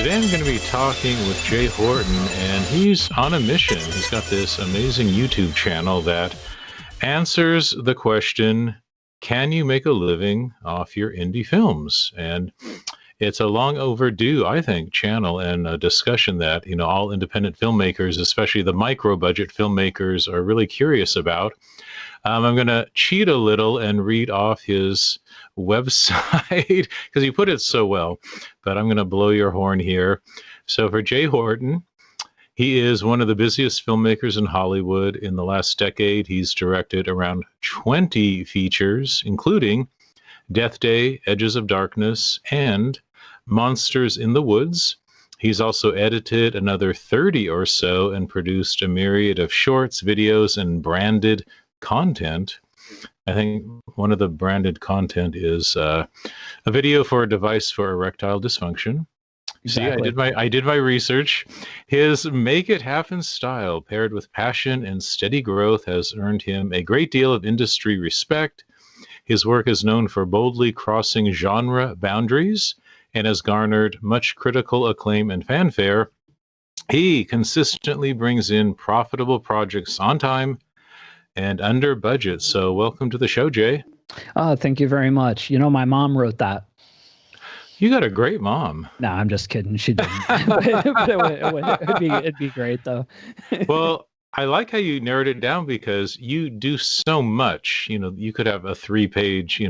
Today I'm going to be talking with Jay Horton, and he's on a mission. He's got this amazing YouTube channel that answers the question, can you make a living off your indie films? And it's a long overdue, I think, channel and a discussion that, all independent filmmakers, especially the micro budget filmmakers, are really curious about. I'm going to cheat a little and read off his website because he put it so well, but I'm going to blow your horn here. So for Jay Horton, he is one of the busiest filmmakers in Hollywood. In the last decade, he's directed around 20 features, including Death Day, Edges of Darkness, and Monsters in the Woods. He's also edited another 30 or so and produced a myriad of shorts, videos, and branded content. I think one of the branded content is a video for a device for erectile dysfunction. Exactly. See, I did my research. His make it happen style, paired with passion and steady growth, has earned him a great deal of industry respect. His work is known for boldly crossing genre boundaries and has garnered much critical acclaim and fanfare. He consistently brings in profitable projects on time and under budget. So welcome to the show, Jay. Thank you very much. My mom wrote that. You got a great mom. No, I'm just kidding. She didn't. But it'd be great, though. Well, I like how you narrowed it down because you do so much. You could have a 3-page,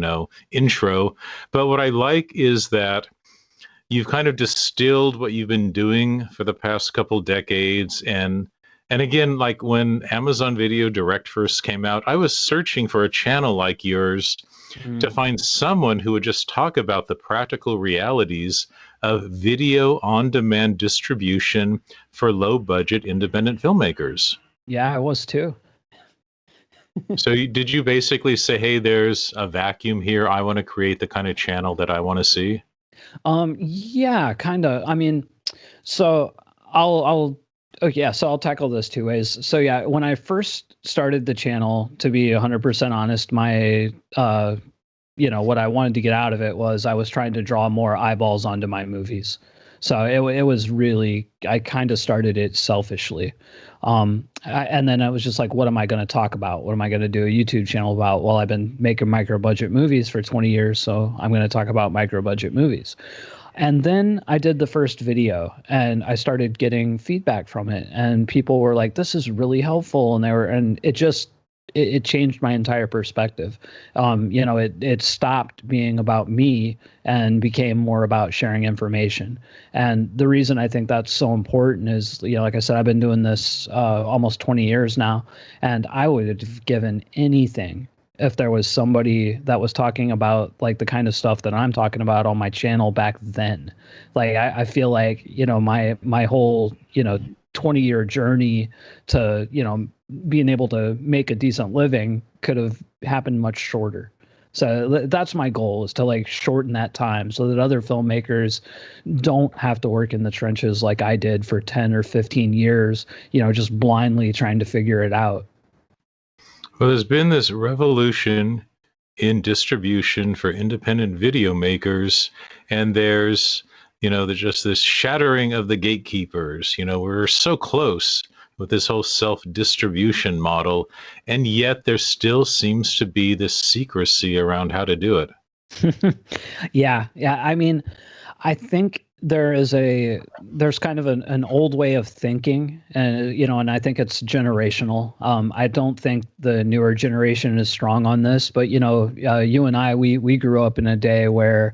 intro. But what I like is that you've kind of distilled what you've been doing for the past couple decades. And again, like when Amazon Video Direct first came out, I was searching for a channel like yours to find someone who would just talk about the practical realities of video on-demand distribution for low-budget independent filmmakers. Yeah, I was too. So did you basically say, hey, there's a vacuum here. I want to create the kind of channel that I want to see? Yeah, kind of. I mean, so I'll tackle this two ways. So yeah, when I first started the channel, to be 100% honest, my what I wanted to get out of it was I was trying to draw more eyeballs onto my movies. So it was really, I kind of started it selfishly. And then I was just like, what am I going to talk about? What am I going to do a YouTube channel about? Well, I've been making micro budget movies for 20 years, so I'm going to talk about micro budget movies. And then I did the first video and I started getting feedback from it, and people were like, this is really helpful. And it changed my entire perspective. It stopped being about me and became more about sharing information. And the reason I think that's so important is, like I said, I've been doing this almost 20 years now, and I would have given anything if there was somebody that was talking about like the kind of stuff that I'm talking about on my channel back then. Like I feel like, my whole, 20-year journey to, being able to make a decent living could have happened much shorter. So that's my goal, is to like shorten that time so that other filmmakers don't have to work in the trenches like I did for 10 or 15 years, just blindly trying to figure it out. Well, there's been this revolution in distribution for independent video makers, and there's just this shattering of the gatekeepers. We're so close with this whole self-distribution model, and yet there still seems to be this secrecy around how to do it. Yeah. I mean, I think there's kind of an old way of thinking, and I think it's generational. I don't think the newer generation is strong on this, but you and I, we grew up in a day where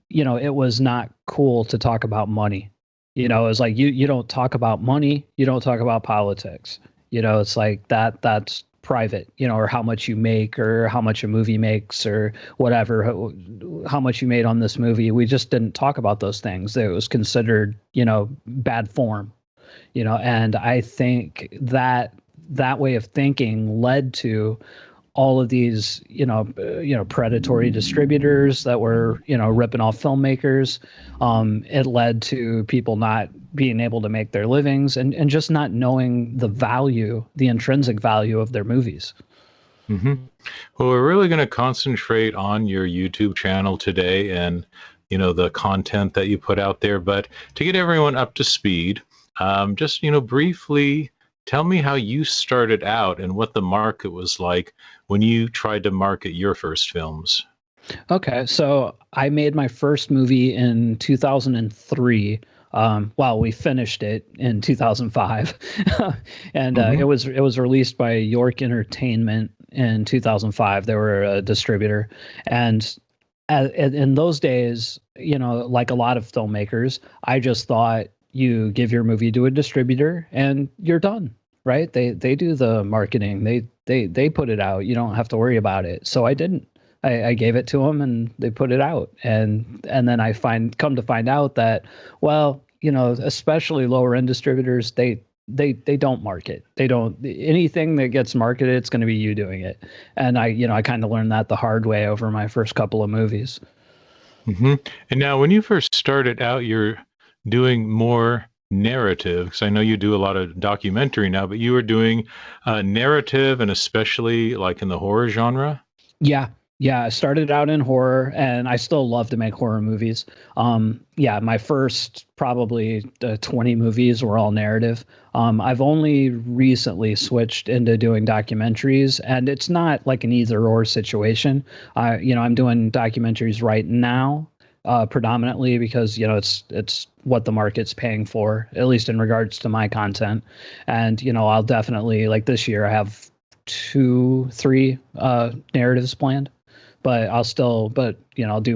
it was not cool to talk about money. It was like you don't talk about money, you don't talk about politics. It's like that's private, or how much you make, or how much a movie makes, or whatever, how much you made on this movie. We just didn't talk about those things. It was considered, bad form, and I think that way of thinking led to all of these, predatory distributors that were, ripping off filmmakers. It led to people not being able to make their livings and just not knowing the intrinsic value of their movies. Mm-hmm. Well, we're really going to concentrate on your YouTube channel today, and the content that you put out there. But to get everyone up to speed, just, briefly tell me how you started out and what the market was like when you tried to market your first films. Okay, so I made my first movie in 2003. Well, we finished it in 2005, and Hmm. it was released by York Entertainment in 2005. They were a distributor, and in those days, like a lot of filmmakers, I just thought you give your movie to a distributor and you're done, right? They do the marketing. They put it out. You don't have to worry about it. So I didn't. I gave it to them and they put it out. And then come to find out that, well, especially lower end distributors, they don't market. They don't anything that gets marketed, it's going to be you doing it. And I kind of learned that the hard way over my first couple of movies. Hmm. And now, when you first started out, you're doing more narrative, because I know you do a lot of documentary now, but you were doing narrative, and especially like in the horror genre. Yeah. Yeah, I started out in horror and I still love to make horror movies. Yeah, my first probably 20 movies were all narrative. I've only recently switched into doing documentaries and it's not like an either or situation. I'm doing documentaries right now, predominantly because, it's what the market's paying for, at least in regards to my content. And, I'll definitely like this year I have two, three narratives planned, but I'll do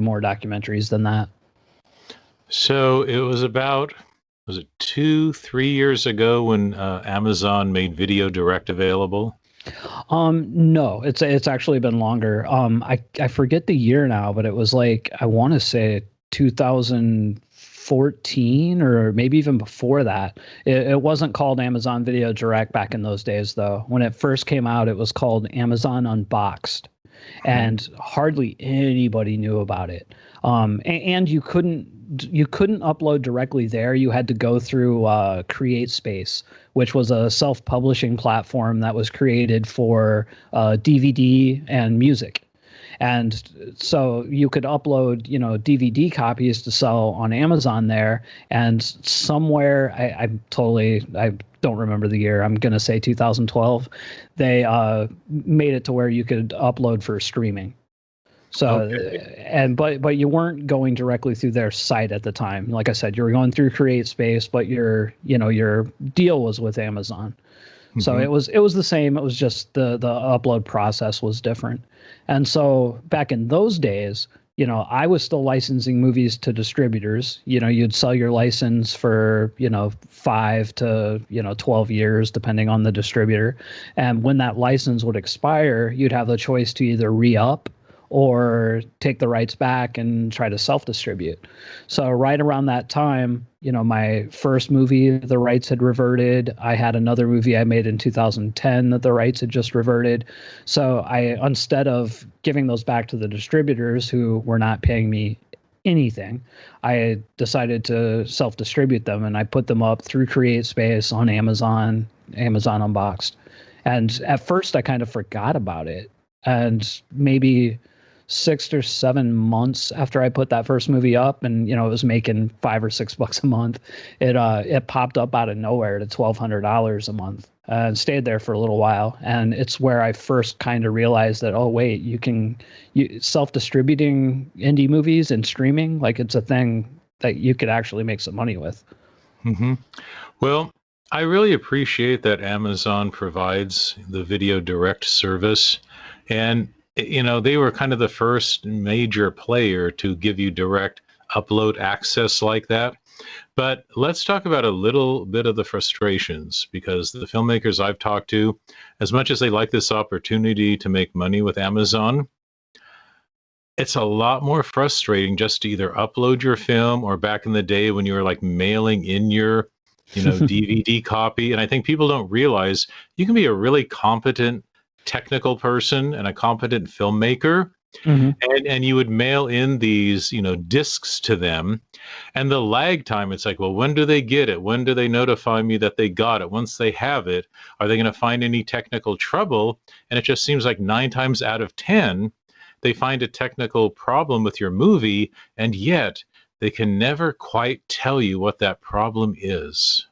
more documentaries than that. So it was about, was it 2, 3 years ago when Amazon made Video Direct available? No, it's actually been longer. I forget the year now, but it was like I want to say 2014 or maybe even before that. It wasn't called Amazon Video Direct back in those days, though. When it first came out, it was called Amazon Unboxed, Right. and hardly anybody knew about it. And you couldn't upload directly there. You had to go through CreateSpace, which was a self-publishing platform that was created for DVD and music. And so you could upload, DVD copies to sell on Amazon there. And somewhere, I don't remember the year. I'm gonna say 2012. They made it to where you could upload for streaming. So, Okay. but you weren't going directly through their site at the time. Like I said, you were going through CreateSpace, but your deal was with Amazon. So Hmm. it was the same. It was just the upload process was different. And so back in those days, I was still licensing movies to distributors. You'd sell your license for, 5 to, 12 years, depending on the distributor. And when that license would expire, you'd have the choice to either re-up or take the rights back and try to self-distribute. So right around that time, my first movie, the rights had reverted. I had another movie I made in 2010 that the rights had just reverted. So instead of giving those back to the distributors who were not paying me anything, I decided to self-distribute them and I put them up through CreateSpace on Amazon Unboxed. And at first I kind of forgot about it. And maybe 6 or 7 months after I put that first movie up, and it was making $5 or $6 a month, it popped up out of nowhere to $1,200 a month, and stayed there for a little while. And it's where I first kind of realized that, oh wait, self-distributing indie movies and streaming, like it's a thing that you could actually make some money with. Hmm. Well, I really appreciate that Amazon provides the Video Direct service. And, they were kind of the first major player to give you direct upload access like that. But let's talk about a little bit of the frustrations, because the filmmakers I've talked to, as much as they like this opportunity to make money with Amazon, it's a lot more frustrating just to either upload your film, or back in the day when you were like mailing in your, DVD copy. And I think people don't realize you can be a really competent technical person and a competent filmmaker, Hmm. and you would mail in these, discs to them, and the lag time, it's like, well, when do they get it? When do they notify me that they got it? Once they have it, are they going to find any technical trouble? And it just seems like 9 times out of 10, they find a technical problem with your movie, and yet they can never quite tell you what that problem is.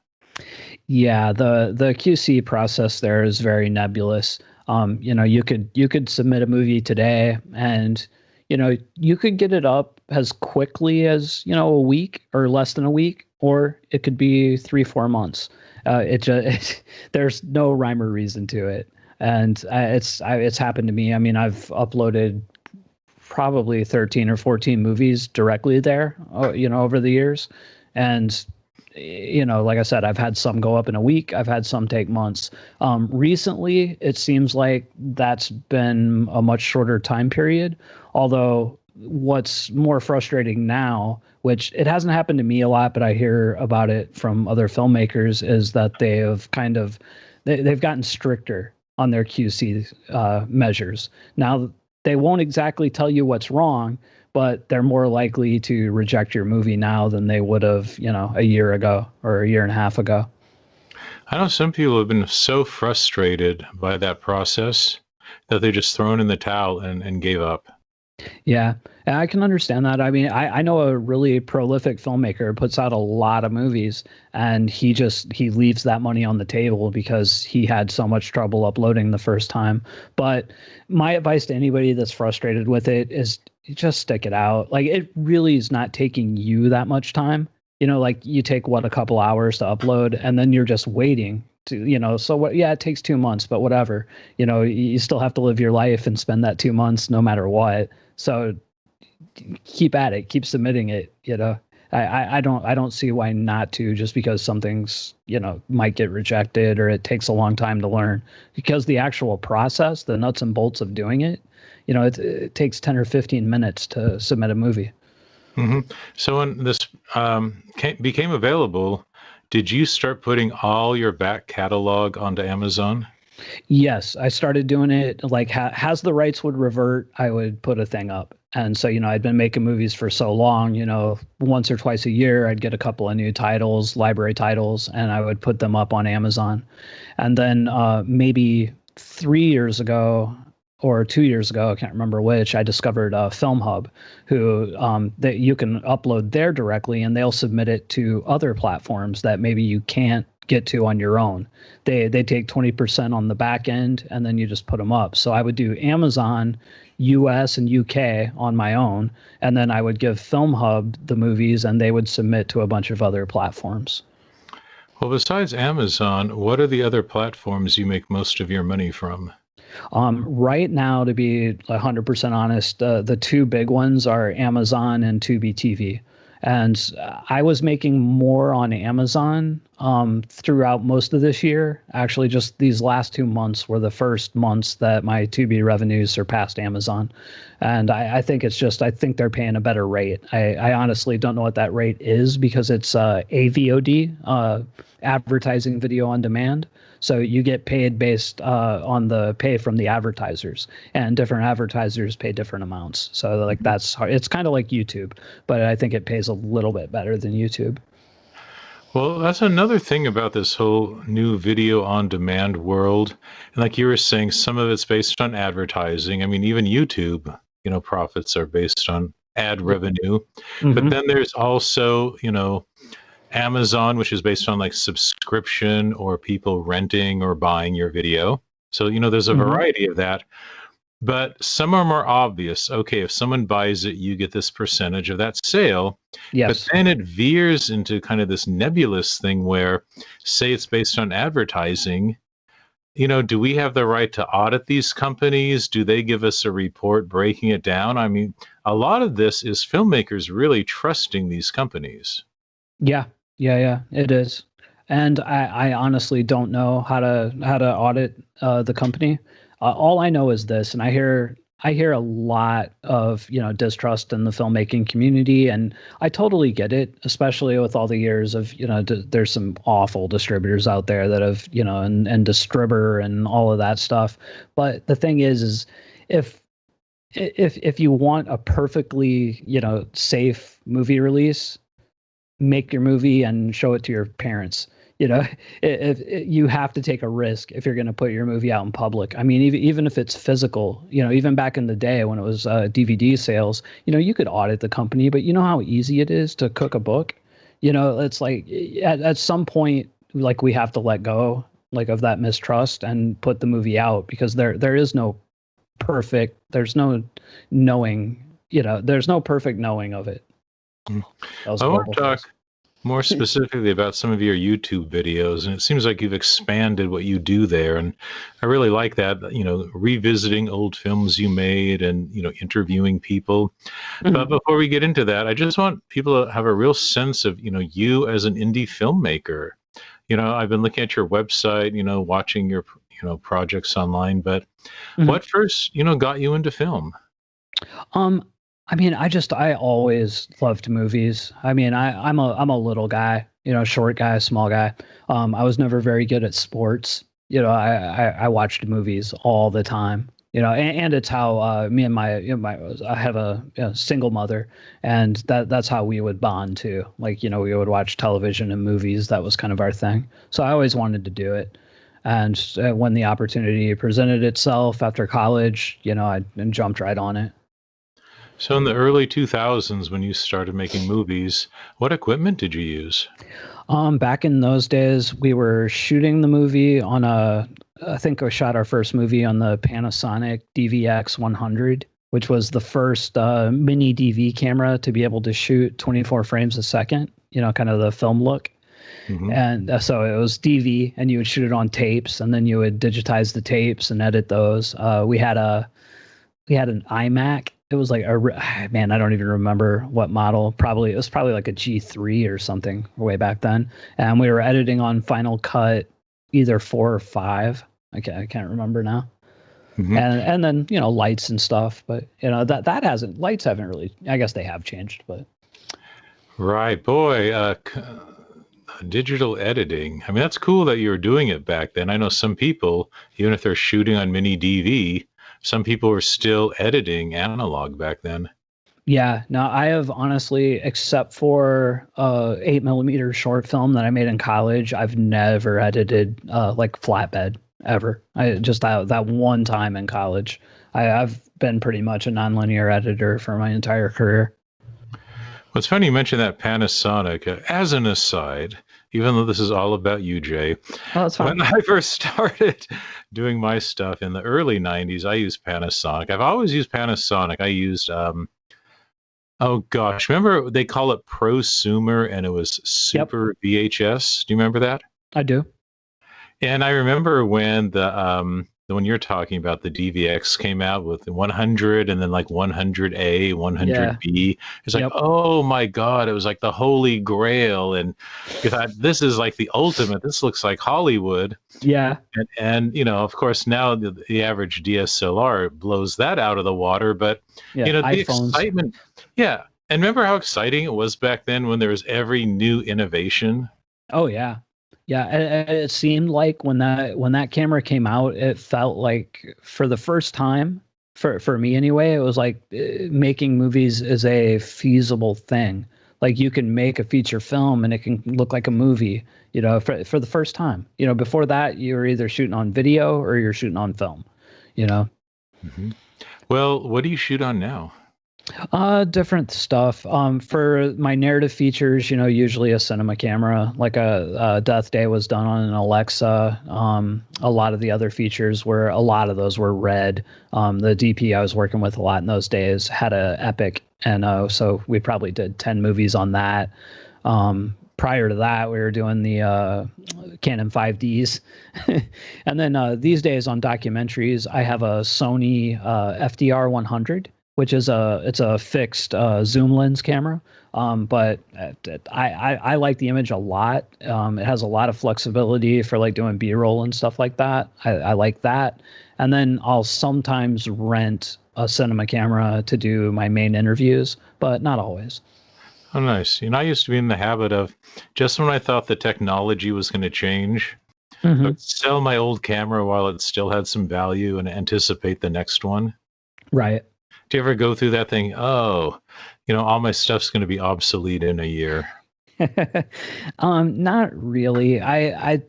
Yeah, the QC process there is very nebulous. You could submit a movie today, and you could get it up as quickly as a week or less than a week, or it could be 3-4 months. It just there's no rhyme or reason to it, and it's happened to me. I mean, I've uploaded probably 13 or 14 movies directly there, over the years, and like I said, I've had some go up in a week. I've had some take months. Recently, it seems like that's been a much shorter time period. Although what's more frustrating now, which it hasn't happened to me a lot, but I hear about it from other filmmakers, is that they've gotten stricter on their QC measures. Now, they won't exactly tell you what's wrong, but they're more likely to reject your movie now than they would have, a year ago or a year and a half ago. I know some people have been so frustrated by that process that they just thrown in the towel and gave up. Yeah, and I can understand that. I mean, I know a really prolific filmmaker who puts out a lot of movies, and he leaves that money on the table because he had so much trouble uploading the first time. But my advice to anybody that's frustrated with it is just stick it out. Like, it really is not taking you that much time. Like, you take a couple hours to upload, and then you're just waiting to, so what, yeah, it takes 2 months, but whatever. You still have to live your life and spend that 2 months no matter what. So keep at it, keep submitting it. I don't see why not to, just because something's, might get rejected or it takes a long time to learn, because the actual process, the nuts and bolts of doing it, it takes 10 or 15 minutes to submit a movie. hmm So when this became available, did you start putting all your back catalog onto Amazon? Yes, I started doing it like as the rights would revert, I would put a thing up. And so, I'd been making movies for so long, once or twice a year, I'd get a couple of new titles, library titles, and I would put them up on Amazon. And then maybe 3 years ago or 2 years ago, I can't remember which, I discovered Film Hub, who that you can upload there directly, and they'll submit it to other platforms that maybe you can't get to on your own. They take 20% on the back end, and then you just put them up. So I would do Amazon, US and UK on my own, and then I would give Film Hub the movies, and they would submit to a bunch of other platforms. Well, besides Amazon, what are the other platforms you make most of your money from? Right now, to be 100% honest, the two big ones are Amazon and Tubi TV. And I was making more on Amazon throughout most of this year. Actually, just these last 2 months were the first months that my Tubi revenues surpassed Amazon. And I think I think they're paying a better rate. I honestly don't know what that rate is, because it's AVOD, advertising video on demand. So you get paid based on the pay from the advertisers, and different advertisers pay different amounts. So like that's hard. It's kind of like YouTube, but I think it pays a little bit better than YouTube. Well, that's another thing about this whole new video on demand world. And like you were saying, some of it's based on advertising. I mean, even YouTube, profits are based on ad revenue. But Mm-hmm. then there's also, Amazon, which is based on like subscription or people renting or buying your video. So, there's a Mm-hmm. variety of that. But some are more obvious. Okay, if someone buys it, you get this percentage of that sale. But Yes. then it veers into kind of this nebulous thing where, say, it's based on advertising. Do we have the right to audit these companies? Do they give us a report breaking it down? I mean, a lot of this is filmmakers really trusting these companies. Yeah. Yeah. It is. And I honestly don't know how to audit the company. All I know is this, and I hear a lot of distrust in the filmmaking community, and I totally get it, especially with all the years of there's some awful distributors out there that have and Distributor and all of that stuff. But the thing is if if you want a perfectly safe movie release, make your movie and show it to your parents. You know, if you have to take a risk if you're going to put your movie out in public. I mean, even if it's physical, even back in the day when it was DVD sales, you could audit the company, but you know how easy it is to cook a book. It's like at some point, like we have to let go like of that mistrust and put the movie out because there is no perfect. There's no knowing. There's no perfect knowing of it. Mm. That was I want horrible to phrase. talk more specifically about some of your YouTube videos, and it seems like you've expanded what you do there, and I really like that. Revisiting old films you made, and interviewing people. But Mhm. before we get into that, I just want people to have a real sense of you as an indie filmmaker. I've been looking at your website, watching your projects online, but Mhm. what first got you into film? Um, I mean, I always loved movies. I mean, I'm a little guy, short guy, small guy. I was never very good at sports. I watched movies all the time. And it's how me and my I have a single mother, and that's how we would bond too. Like, we would watch television and movies. That was kind of our thing. So I always wanted to do it. And when the opportunity presented itself after college, I jumped right on it. So in the early 2000s, when you started making movies, what equipment did you use? Back in those days, we were shooting the movie on I think we shot our first movie on the Panasonic DVX 100, which was the first mini DV camera to be able to shoot 24 frames a second, kind of the film look. Hmm. And so it was DV, and you would shoot it on tapes, and then you would digitize the tapes and edit those. We had an iMac. It was like man, I don't even remember what model. Probably it was probably like a G3 or something way back then. And we were editing on Final Cut, either 4 or 5. Okay, I can't remember now. Hmm. And then lights and stuff. But that hasn't lights haven't really. I guess they have changed, but Right, boy. Digital editing. I mean, that's cool that you were doing it back then. I know some people, even if they're shooting on mini DV, some people were still editing analog back then. yeah. No, I have honestly, except for 8 millimeter short film that I made in college, I've never edited like flatbed ever. I just that one time in college. I've been pretty much a nonlinear editor for my entire career. Well, it's funny you mentioned that Panasonic. As an aside, even though this is all about you, Jay, Oh, that's fine. when I first started doing my stuff in the early 90s, I used Panasonic. I've always used Panasonic. I used, oh gosh, remember they call it prosumer and it was Yep, Super VHS? Do you remember that? I do. And I remember when the one you're talking about, the DVX came out with 100 and then like 100A, Yeah. 100B. It's like, Yep. oh my God, it was like the holy grail. And you thought, this is like the ultimate. This looks like Hollywood. Yeah. And of course, now the average DSLR blows that out of the water. But, Yeah. the iPhones. excitement, yeah. And remember how exciting it was back then when there was every new innovation? Oh yeah. Yeah, it seemed like when that camera came out, it felt like for the first time, for me anyway, it was like making movies is a feasible thing. Like you can make a feature film and it can look like a movie, for the first time. Before that, you were either shooting on video or you're shooting on film, you know. Hmm. Well, what do you shoot on now? Different stuff. For my narrative features, usually a cinema camera, like a Death Day was done on an Alexa. A lot of the other features were a lot of those were Red. The DP I was working with a lot in those days had a Epic NO, so we probably did 10 movies on that. Prior to that, we were doing the Canon 5Ds, and then these days on documentaries, I have a Sony FDR 100, which is it's a fixed zoom lens camera. But I like the image a lot. It has a lot of flexibility for like doing B-roll and stuff like that. I like that. And then I'll sometimes rent a cinema camera to do my main interviews, but not always. Oh, nice. I used to be in the habit of just when I thought the technology was going to change, I Hmm. would sell my old camera while it still had some value and anticipate the next one. Right. Do you ever go through that thing? Oh, all my stuff's going to be obsolete in a year. Not really. I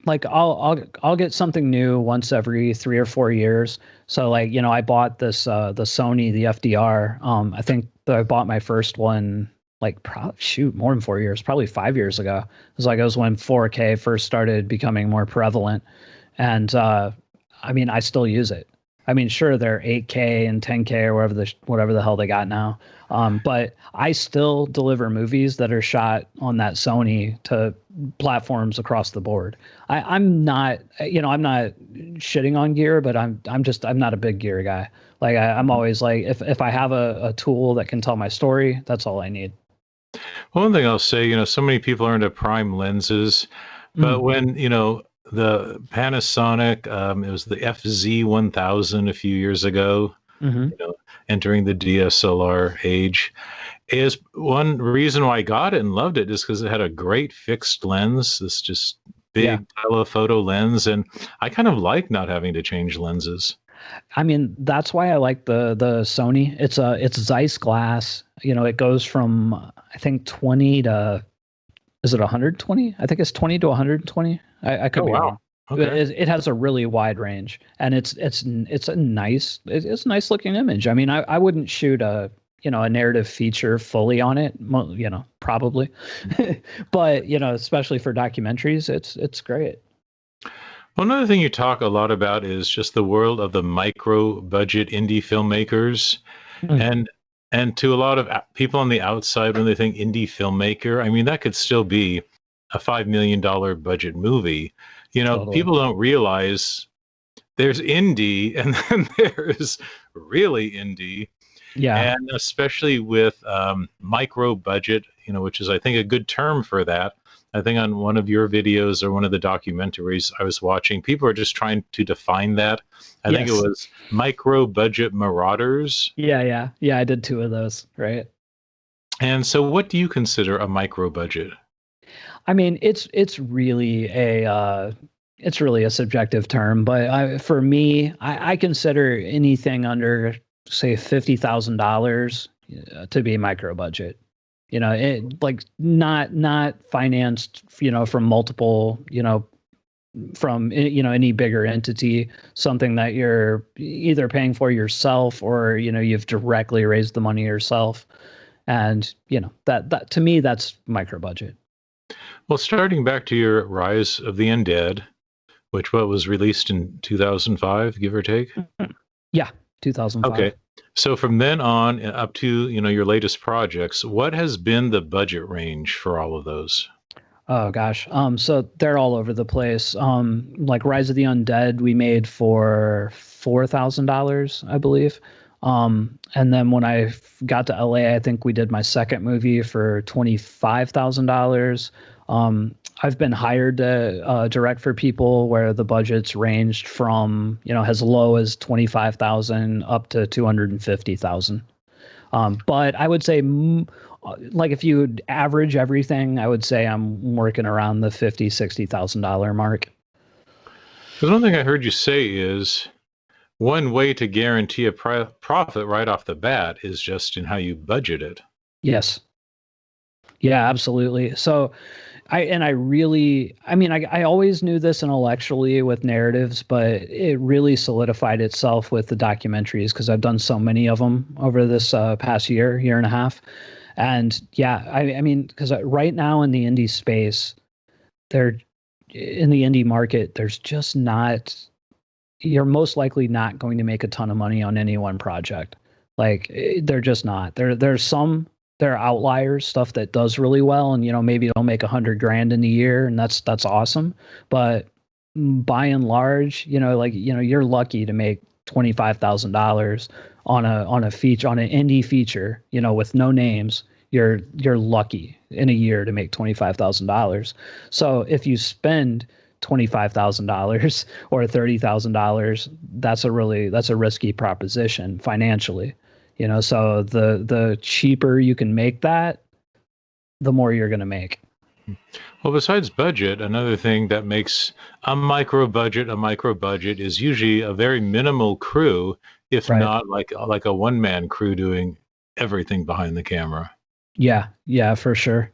like I'll get something new once every 3 or 4 years. So like, I bought this the Sony, the FDR. I think that I bought my first one like probably shoot more than 4 years, probably 5 years ago. It was when 4K first started becoming more prevalent. And I mean, I still use it. I mean, sure, they're 8K and 10K or whatever the hell they got now. But I still deliver movies that are shot on that Sony to platforms across the board. I'm not, I'm not shitting on gear, but I'm not a big gear guy. Like I'm always like, if I have a tool that can tell my story, that's all I need. One thing I'll say, so many people are into prime lenses, but Mm, when, the Panasonic, it was the FZ1000 a few years ago, hmm. entering the DSLR age, is one reason why I got it and loved it is because it had a great fixed lens, this just Yeah. big telephoto lens, and I kind of like not having to change lenses. I mean, that's why I like the Sony. It's Zeiss glass. It goes from I think 20 to is it 120? I think it's 20 to 120. I could Oh, be wow. wrong. Okay. It has a really wide range, and it's a nice looking image. I mean, I wouldn't shoot a narrative feature fully on it, probably, but especially for documentaries, it's great. Well, another thing you talk a lot about is just the world of the micro budget indie filmmakers. Mm, And to a lot of people on the outside, when they think indie filmmaker, I mean, that could still be a $5 million budget movie. totally. People don't realize there's indie and then there's really indie. Yeah. And especially with micro budget, which is, I think, a good term for that. I think on one of your videos or one of the documentaries I was watching, people are just trying to define that. I think it Yes. was micro budget marauders. Yeah. Yeah. Yeah. I did two of those. Right. And so, what do you consider a micro budget? I mean, it's really a subjective term, but for me, I consider anything under say $50,000 to be micro budget. Like not financed, from multiple, from any bigger entity, something that you're either paying for yourself or you've directly raised the money yourself, and that to me that's micro budget. Well, starting back to your Rise of the Undead, which what was released in 2005, give or take. Yeah, 2005. Okay. So from then on up to, your latest projects, what has been the budget range for all of those? Oh gosh. So they're all over the place. Like Rise of the Undead, we made for $4,000, I believe. And then when got to LA, I think we did my second movie for $25,000. I've been hired to direct for people where the budgets ranged from, as low as 25,000 up to 250,000. But I would say, like if you would average everything, I would say I'm working around the $50,000-$60,000 mark. Because one thing I heard you say is one way to guarantee a profit right off the bat is just in how you budget it. Yes. Yeah, absolutely. So I mean, I always knew this intellectually with narratives, but it really solidified itself with the documentaries because I've done so many of them over this past year and a half. And yeah, I mean, because right now in the indie space, there in the indie market, there's just not, you're most likely not going to make a ton of money on any one project. Like they're just not. There are outliers, stuff that does really well, and maybe it'll make 100 grand in a year, and that's awesome. But by and large, like you're lucky to make $25,000 on a feature, on an indie feature, with no names. You're lucky in a year to make $25,000. So if you spend $25,000 or $30,000, that's a risky proposition financially. So the cheaper you can make that, the more you're going to make. Well, besides budget, another thing that makes a micro budget is usually a very minimal crew, if Right. not like a one-man crew doing everything behind the camera. Yeah. Yeah, for sure.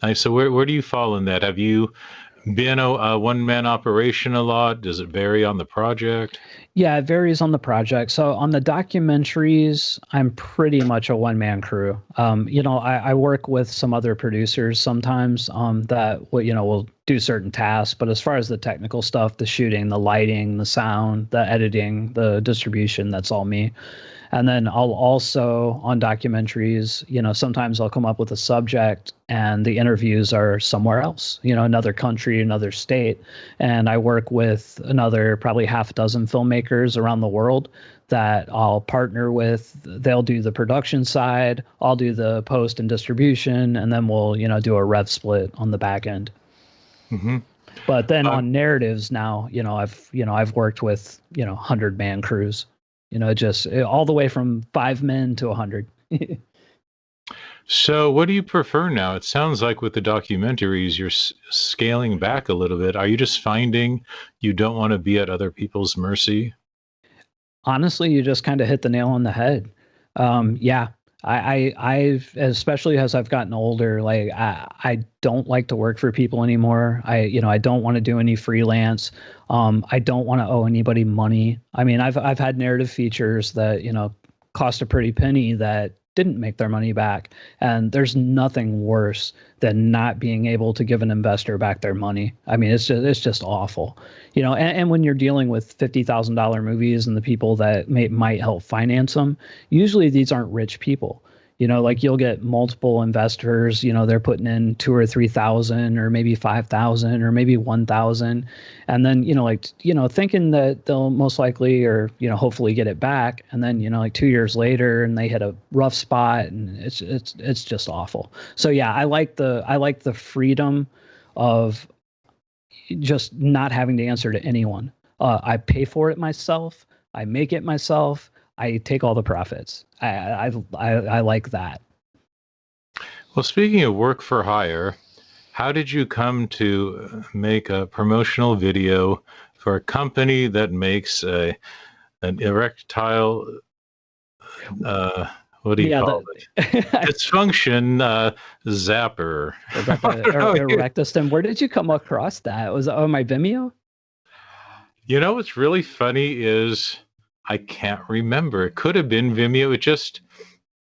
Nice. So where do you fall in that? Have you been a one-man operation a lot? Does it vary on the project? Yeah, it varies on the project. So on the documentaries, I'm pretty much a one-man crew. I work with some other producers sometimes that will do certain tasks. But as far as the technical stuff, the shooting, the lighting, the sound, the editing, the distribution, that's all me. And then I'll also, on documentaries, sometimes I'll come up with a subject and the interviews are somewhere else, another country, another state. And I work with another probably half a dozen filmmakers around the world that I'll partner with. They'll do the production side, I'll do the post and distribution, and then we'll, do a rev split on the back end. Hmm. But then on narratives now, I've worked with, 100-man crews, just all the way from 5 men to 100. So what do you prefer now? It sounds like with the documentaries, you're scaling back a little bit. Are you just finding you don't want to be at other people's mercy? Honestly, you just kind of hit the nail on the head. Yeah, I've, especially as I've gotten older, like I don't like to work for people anymore. I don't want to do any freelance. I don't want to owe anybody money. I mean, I've had narrative features that, cost a pretty penny that didn't make their money back. And there's nothing worse than not being able to give an investor back their money. I mean, it's just awful, and when you're dealing with $50,000 movies and the people that might help finance them, usually these aren't rich people. Like you'll get multiple investors, they're putting in 2 or 3,000 or maybe 5,000 or maybe 1,000. And then, thinking that they'll most likely or, hopefully get it back. And then, like 2 years later and they hit a rough spot and it's just awful. So yeah, I like the freedom of just not having to answer to anyone. I pay for it myself. I make it myself. I take all the profits. I like that. Well, speaking of work for hire, how did you come to make a promotional video for a company that makes an erectile, what do you Yeah, call it? Dysfunction zapper. was that the erectostem? Where did you come across that? Was it on my Vimeo? You know what's really funny is I can't remember. It could have been Vimeo.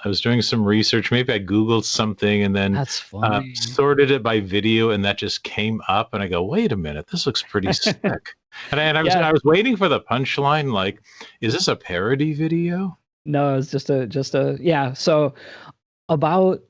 I was doing some research. Maybe I Googled something and then That's funny. sorted it by video, and that just came up. And I go, wait a minute, this looks pretty sick. And Yeah. I was waiting for the punchline. Like, is this a parody video? No, it's just a yeah. So about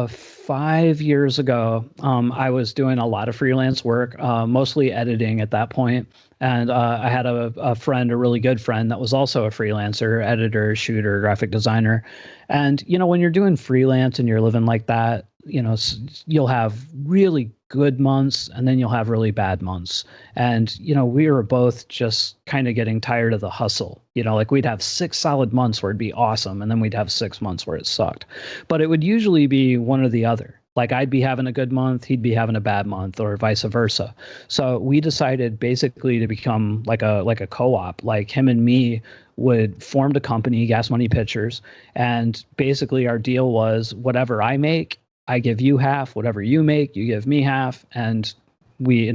5 years ago, I was doing a lot of freelance work, mostly editing at that point. And I had a friend, a really good friend, that was also a freelancer, editor, shooter, graphic designer. And when you're doing freelance and you're living like that, you'll have really good months and then you'll have really bad months. And we were both just kind of getting tired of the hustle. Like we'd have 6 solid months where it'd be awesome, and then we'd have 6 months where it sucked. But it would usually be one or the other. Like I'd be having a good month, he'd be having a bad month, or vice versa. So we decided basically to become like a co-op. Like him and me would formed a company, Gas Money Pictures, and basically our deal was whatever I make, I give you half. Whatever you make, you give me half. And we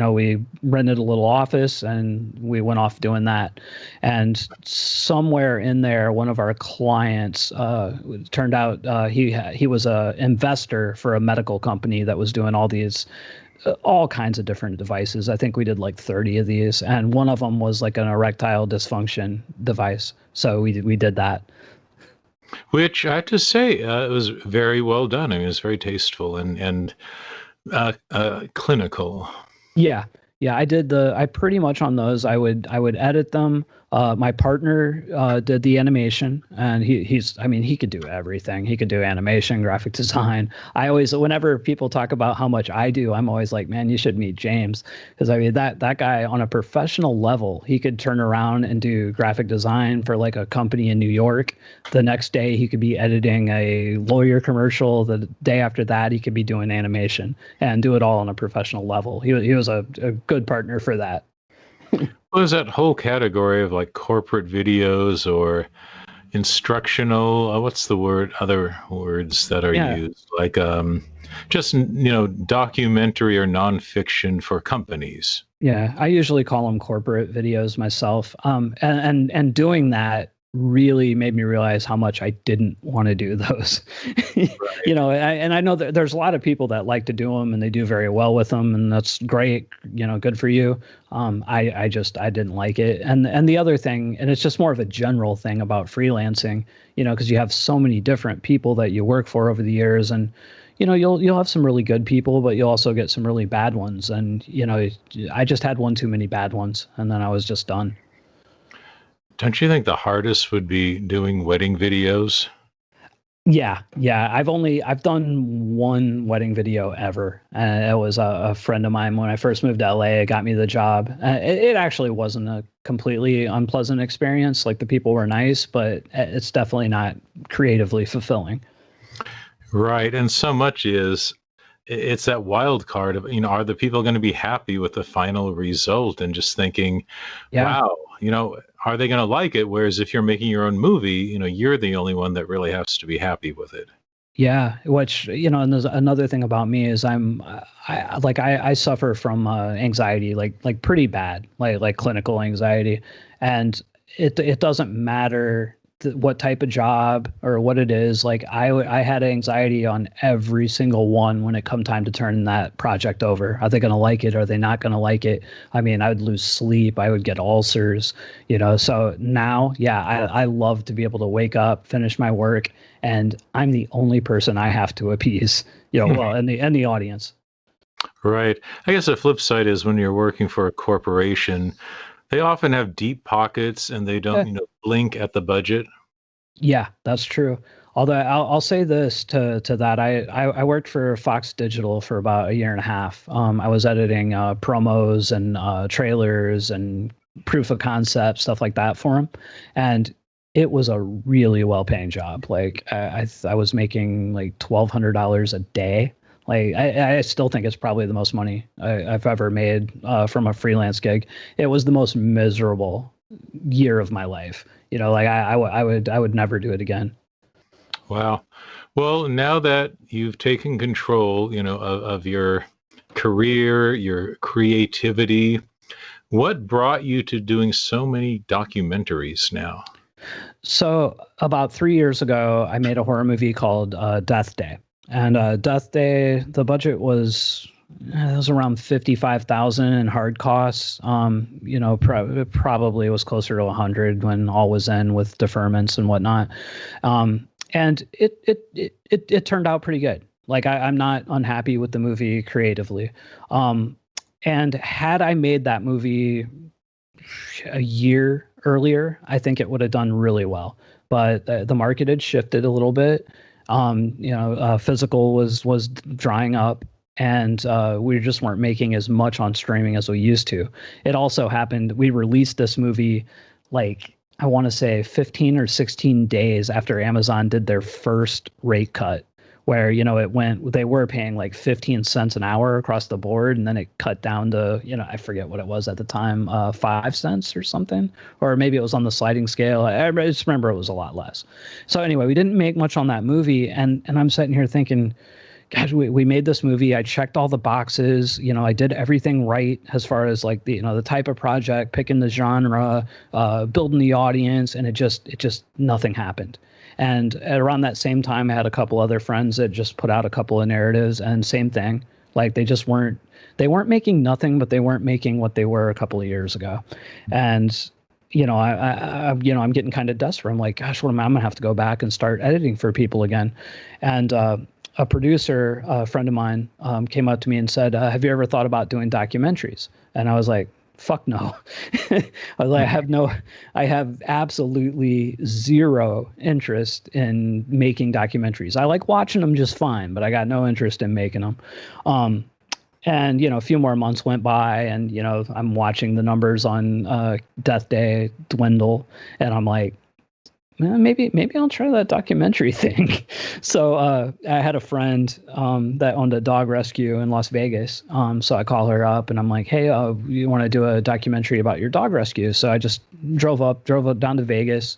rented a little office and we went off doing that. And somewhere in there, one of our clients turned out he was a investor for a medical company that was doing all kinds of different devices. I think we did like 30 of these, and one of them was like an erectile dysfunction device. So we did that. Which I have to say, it was very well done. I mean, it was very tasteful and clinical. Yeah. Yeah, I pretty much on those, I would edit them. My partner did the animation, and he could do everything. He could do animation, graphic design. I always, whenever people talk about how much I do, I'm always like, man, you should meet James, because I mean that guy on a professional level, he could turn around and do graphic design for like a company in New York. The next day he could be editing a lawyer commercial. The day after that he could be doing animation and do it all on a professional level. He was a good partner for that. What is that whole category of like corporate videos or instructional, what's the word, other words that are Yeah. used, like just documentary or nonfiction for companies. Yeah, I usually call them corporate videos myself. And doing that really made me realize how much I didn't want to do those. And I know that there's a lot of people that like to do them and they do very well with them, and that's great. Good for you. I didn't like it. And the other thing, and it's just more of a general thing about freelancing, because you have so many different people that you work for over the years, and you'll have some really good people, but you'll also get some really bad ones. And I just had one too many bad ones, and then I was just done. Don't you think the hardest would be doing wedding videos? Yeah. I've done one wedding video ever, and it was a friend of mine when I first moved to LA. It got me the job. It actually wasn't a completely unpleasant experience. Like, the people were nice, but it's definitely not creatively fulfilling. Right. And so much is it's that wild card of, are the people going to be happy with the final result, and just thinking, Yeah. wow, are they going to like it? Whereas if you're making your own movie, you're the only one that really has to be happy with it. Yeah, which, and there's another thing about me is I suffer from anxiety, like pretty bad, like clinical anxiety, and it doesn't matter what type of job or what it is. Like, I had anxiety on every single one when it come time to turn that project over. Are they going to like it? Are they not going to like it? I mean, I would lose sleep. I would get ulcers, So now, yeah, I love to be able to wake up, finish my work, and I'm the only person I have to appease, well, and the audience. Right. I guess the flip side is when you're working for a corporation, they often have deep pockets and they don't, Yeah, blink at the budget. yeah, that's true. Although I'll say this to that, I worked for Fox Digital for about a year and a half. I was editing promos and trailers and proof of concept stuff like that for them, and it was a really well-paying job. Like, I was making like $1,200 a day. Like, I still think it's probably the most money I've ever made from a freelance gig. It was the most miserable year of my life. Like, I would never do it again. Wow. Well, now that you've taken control, of your career, your creativity, what brought you to doing so many documentaries now? So about 3 years ago, I made a horror movie called Death Day, and Death Day, the budget was it was around 55,000 in hard costs. It probably was closer to 100 when all was in with deferments and whatnot. And it turned out pretty good. Like, I'm not unhappy with the movie creatively. And had I made that movie a year earlier, I think it would have done really well. But the market had shifted a little bit. Physical was drying up, and we just weren't making as much on streaming as we used to. It also happened, we released this movie, like, I want to say 15 or 16 days after Amazon did their first rate cut, where, they were paying like 15 cents an hour across the board, and then it cut down to, I forget what it was at the time, 5 cents or something, or maybe it was on the sliding scale. I just remember it was a lot less. So anyway, we didn't make much on that movie, and I'm sitting here thinking, gosh, we made this movie. I checked all the boxes. I did everything right as far as, like, the type of project, picking the genre, building the audience, and it just nothing happened. And at around that same time, I had a couple other friends that just put out a couple of narratives, and same thing. Like, they weren't making nothing, but they weren't making what they were a couple of years ago. And I'm getting kind of desperate. I'm like, gosh, I'm gonna have to go back and start editing for people again. And a producer, a friend of mine, came up to me and said, have you ever thought about doing documentaries? And I was like, fuck no. I was like, I have absolutely zero interest in making documentaries. I like watching them just fine, but I got no interest in making them. And, a few more months went by, and, I'm watching the numbers on Death Day dwindle, and I'm like, maybe I'll try that documentary thing. So I had a friend that owned a dog rescue in Las Vegas. So I call her up and I'm like, hey, you want to do a documentary about your dog rescue? So I just drove up down to Vegas,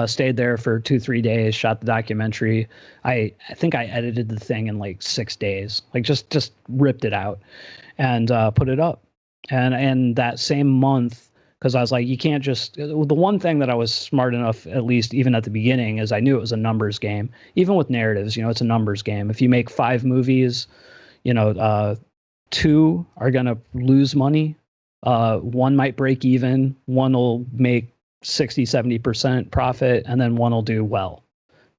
stayed there for 2, 3 days, shot the documentary. I think I edited the thing in like 6 days, like just ripped it out and put it up. And that same month, because I was like, you can't just. The one thing that I was smart enough, at least even at the beginning, is I knew it was a numbers game. Even with narratives, it's a numbers game. If you make 5 movies, 2 are gonna lose money. One might break even. One will make 60, 70% profit, and then one will do well.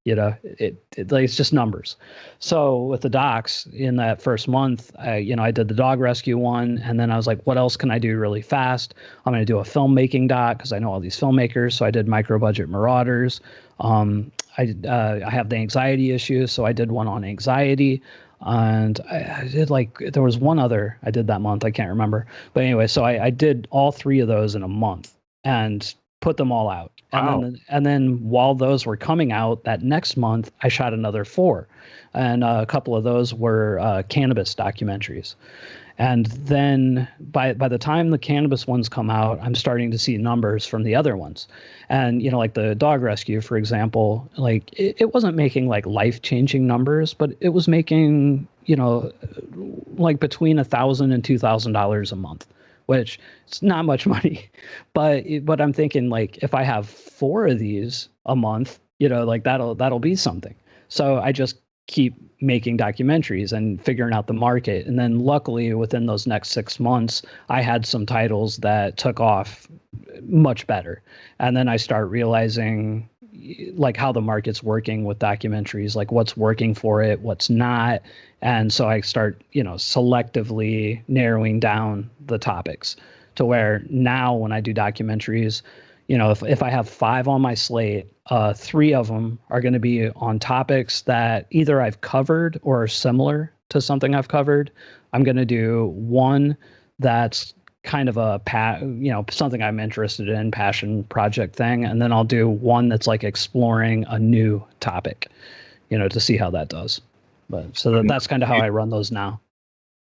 It's just numbers. So with the docs in that first month, I did the dog rescue one, and then I was like, what else can I do really fast? I'm going to do a filmmaking doc because I know all these filmmakers. So I did micro budget Marauders. I have the anxiety issue, so I did one on anxiety. And I did there was one other I did that month. I can't remember. But anyway, so I did all 3 of those in a month and put them all out. Wow. And then while those were coming out that next month, I shot another 4. And a couple of those were cannabis documentaries. And then by the time the cannabis ones come out, I'm starting to see numbers from the other ones. And, like the dog rescue, for example, like it wasn't making like life-changing numbers, but it was making, like between $1,000 and $2,000 a month, which it's not much money. But I'm thinking, like, if I have 4 of these a month, like that'll be something. So I just keep making documentaries and figuring out the market. And then luckily within those next 6 months, I had some titles that took off much better. And then I start realizing like how the market's working with documentaries, like what's working for it, what's not. And so I start, selectively narrowing down the topics to where now when I do documentaries, if I have 5 on my slate, 3 of them are going to be on topics that either I've covered or are similar to something I've covered. I'm going to do one that's kind of something I'm interested in, passion project thing. And then I'll do one that's like exploring a new topic, to see how that does. But so that's kind of how I run those now.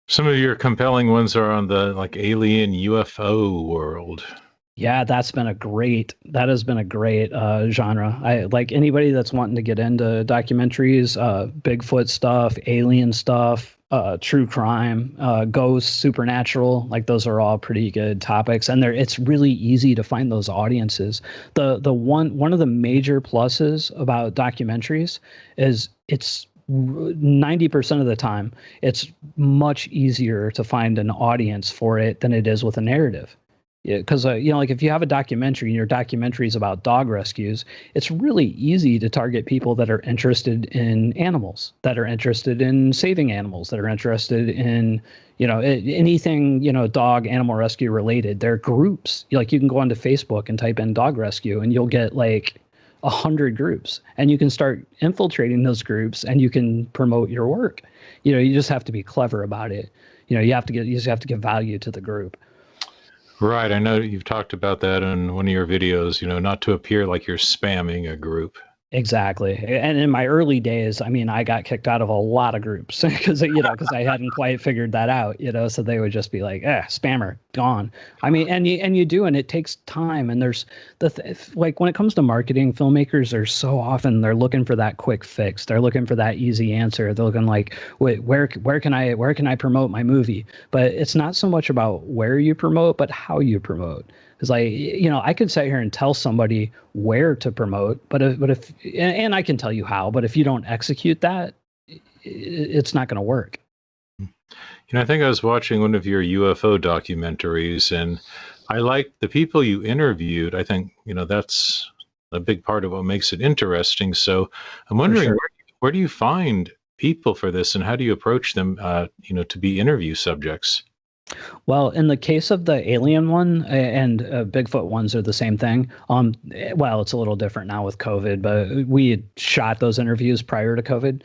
Some of your compelling ones are on the like alien UFO world. Yeah, that has been a great genre. I like anybody that's wanting to get into documentaries, Bigfoot stuff, alien stuff, true crime, ghosts, supernatural. Like those are all pretty good topics, and it's really easy to find those audiences. The one of the major pluses about documentaries is it's 90% of the time it's much easier to find an audience for it than it is with a narrative. Yeah, because like if you have a documentary and your documentary is about dog rescues, it's really easy to target people that are interested in animals, that are interested in saving animals, that are interested in anything dog animal rescue related. There are groups, like you can go onto Facebook and type in dog rescue and you'll get like 100 groups, and you can start infiltrating those groups and you can promote your work. You just have to be clever about it. You just have to give value to the group. Right. I know you've talked about that in one of your videos, not to appear like you're spamming a group. Exactly. And in my early days, I mean, I got kicked out of a lot of groups because I hadn't quite figured that out, so they would just be like, spammer, gone. I mean, and you do, and it takes time. And there's like when it comes to marketing, filmmakers are so often they're looking for that quick fix. They're looking for that easy answer. They're looking like, wait, where can I promote my movie? But it's not so much about where you promote, but how you promote. Because I could sit here and tell somebody where to promote, but if I can tell you how, but if you don't execute that, it's not going to work. I think I was watching one of your UFO documentaries, and I liked the people you interviewed. I think, that's a big part of what makes it interesting. So I'm wondering, sure. where do you find people for this, and how do you approach them, to be interview subjects? Well, in the case of the alien one and Bigfoot ones are the same thing. Well, it's a little different now with COVID, but we had shot those interviews prior to COVID.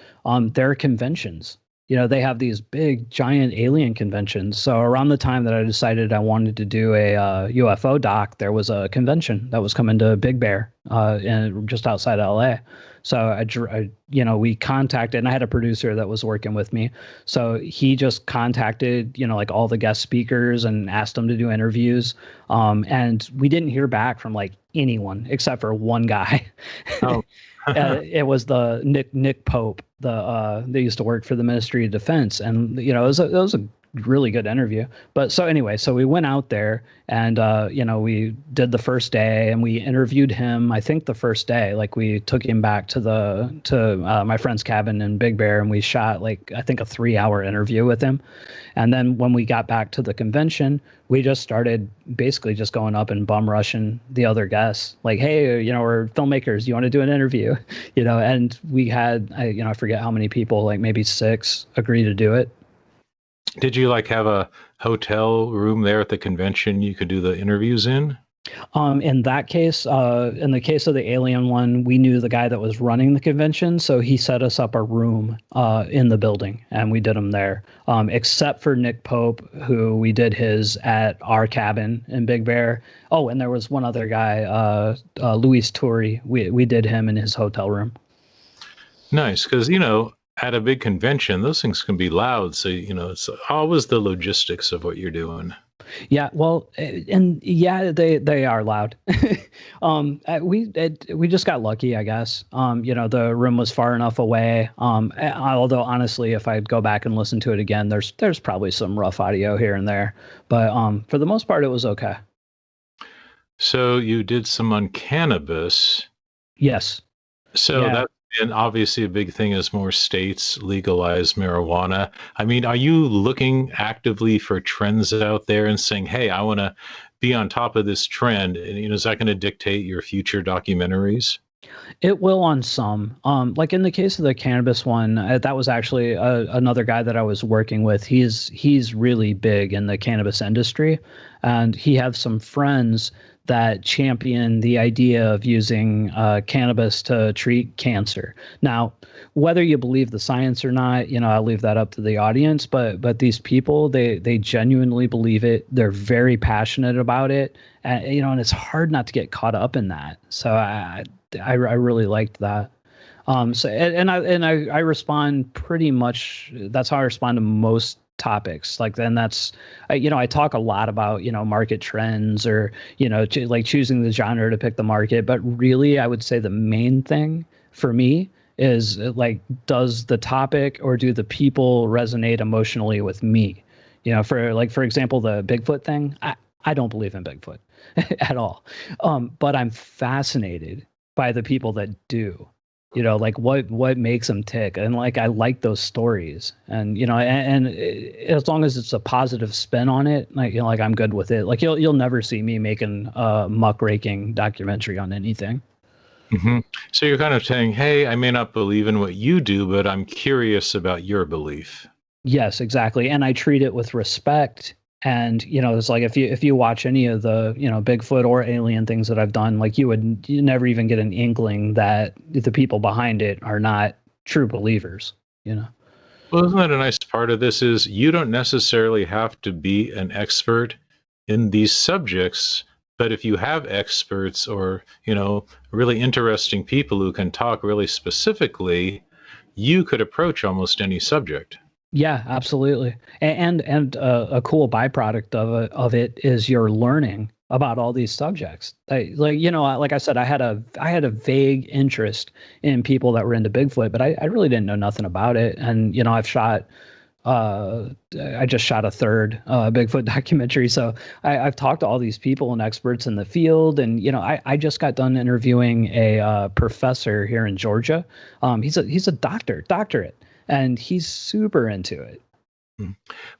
There are conventions. they have these big giant alien conventions. So around the time that I decided I wanted to do a UFO doc, there was a convention that was coming to Big Bear, just outside LA. So we contacted, and I had a producer that was working with me. So he just contacted, like all the guest speakers and asked them to do interviews. And we didn't hear back from like anyone except for one guy. Oh. It was the Nick Pope. They used to work for the Ministry of Defense, and it was a really good interview. But so anyway, so we went out there, and we did the first day, and we interviewed him. I think the first day, like we took him back to my friend's cabin in Big Bear, and we shot like I think a 3-hour interview with him. And then when we got back to the convention, we just started basically just going up and bum rushing the other guests. Like, hey, we're filmmakers. You want to do an interview? And we had, I forget how many people, like maybe 6 agree to do it. Did you like have a hotel room there at the convention you could do the interviews in? In that case, in the case of the alien one, we knew the guy that was running the convention, so he set us up a room in the building, and we did them there. Except for Nick Pope, who we did his at our cabin in Big Bear. Oh, and there was one other guy, Luis Turi. We did him in his hotel room. Nice, because at a big convention, those things can be loud. So it's always the logistics of what you're doing. Yeah, well, and yeah, they are loud. We just got lucky, I guess. The room was far enough away. Although honestly, if I'd go back and listen to it again, there's probably some rough audio here and there, but for the most part, it was okay. So you did some on cannabis. Yes. So Yeah. that's been obviously a big thing as more states legalize marijuana. I mean, are you looking actively for trends out there and saying, hey, I want to be on top of this trend? And, is that going to dictate your future documentaries? It will on some. Like in the case of the cannabis one, that was actually another guy that I was working with. He's really big in the cannabis industry, and he has some friends that champion the idea of using cannabis to treat cancer. Now, whether you believe the science or not, I'll leave that up to the audience. But these people, they genuinely believe it. They're very passionate about it, and it's hard not to get caught up in that. So I really liked that. I respond pretty much. That's how I respond to most topics. Like, then that's, I talk a lot about, market trends or, like choosing the genre to pick the market. But really, I would say the main thing for me is like, does the topic or do the people resonate emotionally with me? For example, the Bigfoot thing, I don't believe in Bigfoot at all. But I'm fascinated by the people that do. Like what makes them tick, and like I like those stories, and as long as it's a positive spin on it, like I'm good with it. Like you'll never see me making a muckraking documentary on anything. Mm-hmm. So you're kind of saying, hey, I may not believe in what you do, but I'm curious about your belief. Yes, exactly, and I treat it with respect. And it's like if you watch any of the Bigfoot or alien things that I've done, like you never even get an inkling that the people behind it are not true believers. Well, isn't that a nice part of this is you don't necessarily have to be an expert in these subjects, but if you have experts or, really interesting people who can talk really specifically, you could approach almost any subject. Yeah, absolutely. And a cool byproduct of it is you're learning about all these subjects. Like I said, I had a vague interest in people that were into Bigfoot, but I really didn't know nothing about it. And I just shot a third Bigfoot documentary. So I've talked to all these people and experts in the field. And, I just got done interviewing a professor here in Georgia. He's a doctorate, and he's super into it.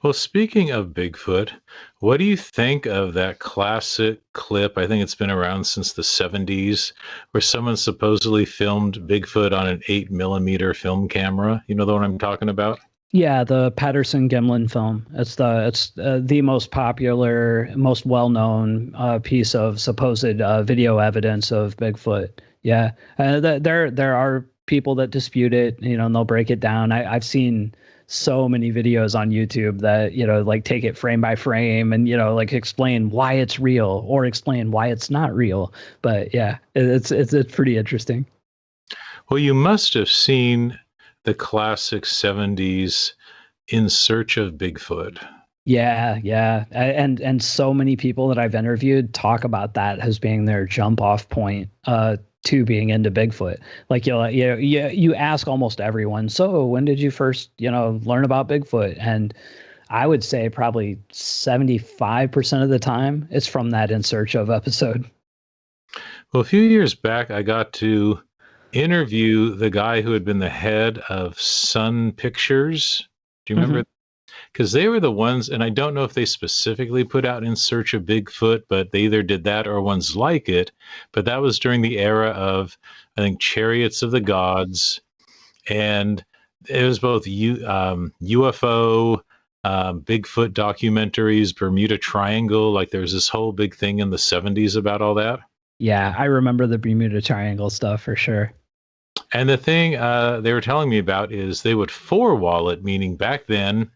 Well, speaking of Bigfoot, what do you think of that classic clip? I think it's been around since the 70s, where someone supposedly filmed Bigfoot on an 8mm film camera. You know the one I'm talking about? Yeah, the Patterson Gimlin film. It's the most popular, most well-known piece of supposed video evidence of Bigfoot. Yeah, there are people that dispute it, and they'll break it down. I've seen so many videos on YouTube that, like take it frame by frame and, like explain why it's real or explain why it's not real. But yeah, it's pretty interesting. Well, you must have seen the classic 70s In Search of Bigfoot. Yeah, yeah. And so many people that I've interviewed talk about that as being their jump off point to being into Bigfoot. Like you ask almost everyone, so when did you first, learn about Bigfoot? And I would say probably 75% of the time it's from that In Search of episode. Well, a few years back, I got to interview the guy who had been the head of Sun Pictures. Do you Hmm. remember? Because they were the ones, and I don't know if they specifically put out In Search of Bigfoot, but they either did that or ones like it. But that was during the era of, I think, Chariots of the Gods, and it was both UFO, Bigfoot documentaries, Bermuda Triangle. Like there was this whole big thing in the 70s about all that. Yeah, I remember the Bermuda Triangle stuff for sure. And the thing they were telling me about is they would four-wall it, meaning back then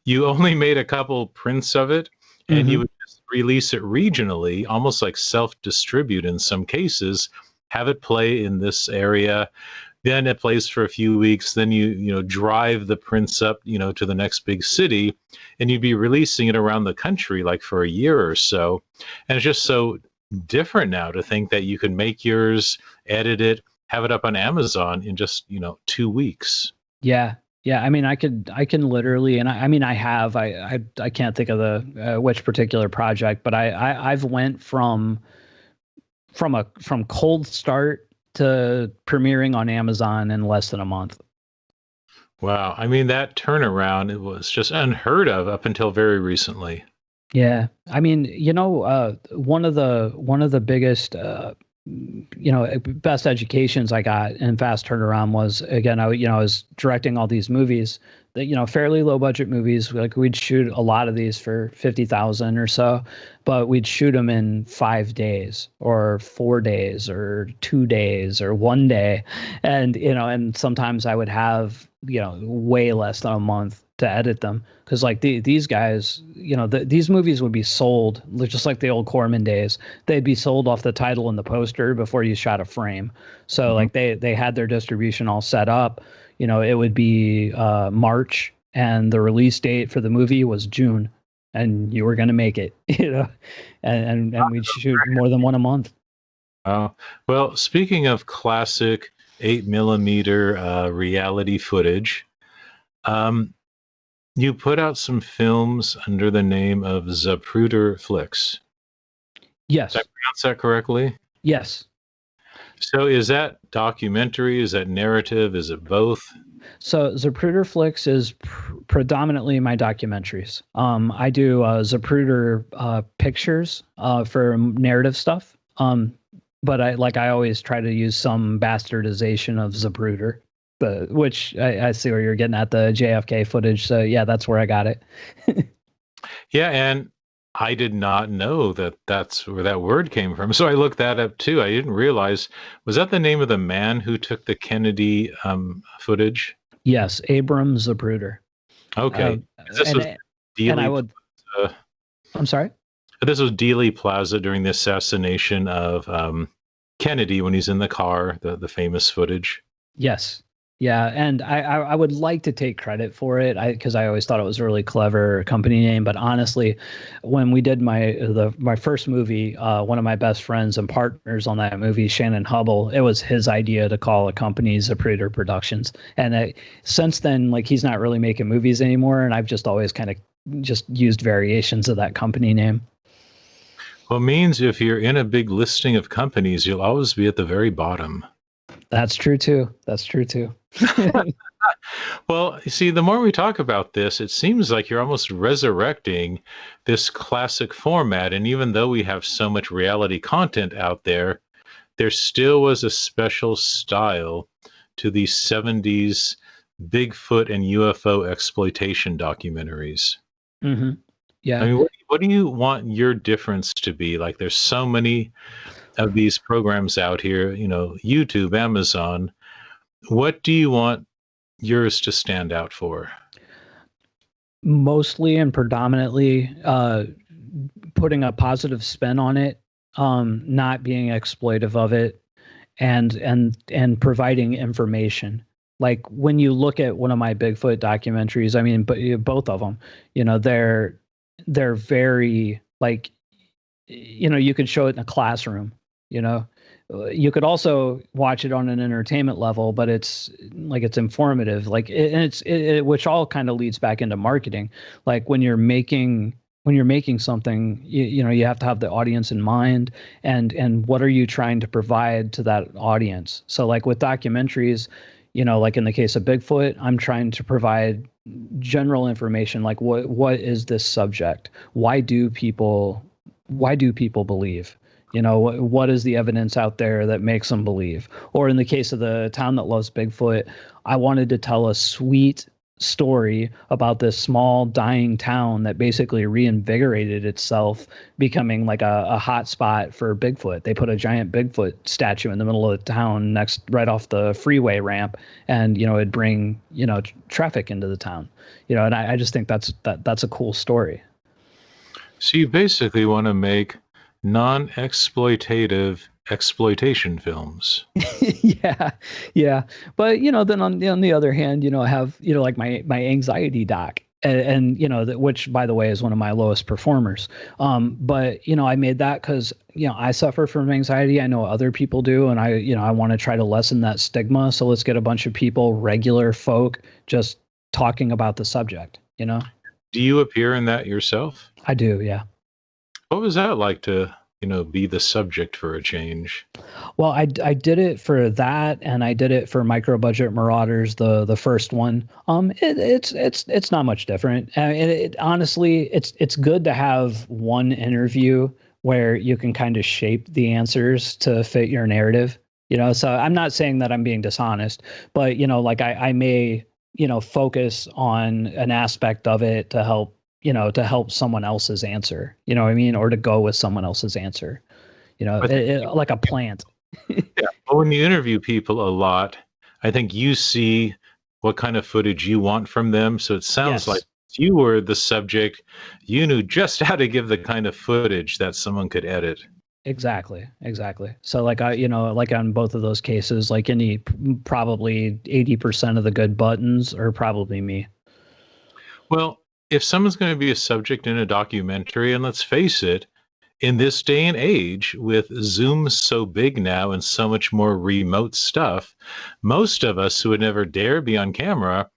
you only made a couple prints of it and you Hmm. would just release it regionally, almost like self-distribute in some cases, have it play in this area. Then it plays for a few weeks. Then you drive the prints up, to the next big city, and you'd be releasing it around the country like for a year or so. And it's just so different now to think that you can make yours, edit it, have it up on Amazon in just 2 weeks. Yeah. Yeah, I mean, I can literally, and I mean, I can't think of the which particular project, but I've went from cold start to premiering on Amazon in less than a month. Wow, I mean that turnaround, it was just unheard of up until very recently. Yeah, I mean, one of the biggest, best educations I got in fast turnaround was again, I was directing all these movies that fairly low budget movies. Like we'd shoot a lot of these for 50,000 or so, but we'd shoot them in 5 days or 4 days or 2 days or one day, and and sometimes I would have way less than a month to edit them because like these guys, these movies would be sold just like the old Corman days. They'd be sold off the title and the poster before you shot a frame. So Mhm. like they had their distribution all set up. It would be March and the release date for the movie was June, and you were going to make it. And we'd shoot more than one a month. Well, speaking of classic 8 millimeter reality footage, um, you put out some films under the name of Zapruder Flicks. Did I Yes. pronounce that correctly? Yes. So is that documentary? Is that narrative? Is it both? So Zapruder Flicks is predominantly my documentaries. I do Zapruder pictures for narrative stuff. But I always try to use some bastardization of Zapruder, which I see where you're getting at the JFK footage. So yeah, that's where I got it. Yeah, and I did not know that that's where that word came from. So I looked that up too. I didn't realize, was that the name of the man who took the Kennedy footage? Yes, Abram Zapruder. Uh, Okay. This was and I Dealey would. Plaza. I'm sorry. This was Dealey Plaza during the assassination of Kennedy when he's in the car, the famous footage. Yes. Yeah, and I would like to take credit for it because I always thought it was a really clever company name. But honestly, when we did my first movie, one of my best friends and partners on that movie, Shannon Hubble, it was his idea to call a company Zapruder Productions. And since then, like he's not really making movies anymore, and I've just always kind of just used variations of that company name. Well, it means if you're in a big listing of companies, you'll always be at the very bottom. That's true too. That's true too. Well, you see, the more we talk about this, it seems like you're almost resurrecting this classic format. And even though we have so much reality content out there, there still was a special style to these 70s Bigfoot and UFO exploitation documentaries. Hmm. I Yeah. mean, what do you want your difference to be? Like, there's so many of these programs out here, YouTube, Amazon. What do you want yours to stand out for? mostly and predominantly putting a positive spin on it, not being exploitive of it, and providing information. Like when you look at one of my Bigfoot documentaries, I mean, but both of them, they're very like, you could show it in a classroom, you know. You could also watch it on an entertainment level, but it's informative, and which all kind of leads back into marketing. Like when you're making something, you have to have the audience in mind, and what are you trying to provide to that audience? So like with documentaries, like in the case of Bigfoot, I'm trying to provide general information, like what is this subject? Why do people believe? What is the evidence out there that makes them believe? Or in the case of the town that loves Bigfoot, I wanted to tell a sweet story about this small dying town that basically reinvigorated itself, becoming like a hot spot for Bigfoot. They put a giant Bigfoot statue in the middle of the town, right off the freeway ramp, and it'd bring traffic into the town. And I just think that's a cool story. So you basically want to make non-exploitative exploitation films. Yeah, yeah. But then on the other hand, I have like my anxiety doc, and which by the way is one of my lowest performers. But I made that because I suffer from anxiety. I know other people do, and I want to try to lessen that stigma. So let's get a bunch of people, regular folk, just talking about the subject. Do you appear in that yourself? I do, yeah. What was that like to, be the subject for a change? Well, I did it for that, and I did it for Micro Budget Marauders, the first one. It's not much different. Honestly, it's good to have one interview where you can kind of shape the answers to fit your narrative. So I'm not saying that I'm being dishonest, but like I may focus on an aspect of it to help someone else's answer. You know what I mean? Or to go with someone else's answer. I think, Like a plant. yeah. But when you interview people a lot, I think you see what kind of footage you want from them. So it sounds like Yes, if you were the subject, you knew just how to give the kind of footage that someone could edit. exactly. So like like on both of those cases, like probably 80% of the good buttons are probably me. Well, if someone's going to be a subject in a documentary, and let's face it, in this day and age, with Zoom so big now and so much more remote stuff, most of us who would never dare be on camera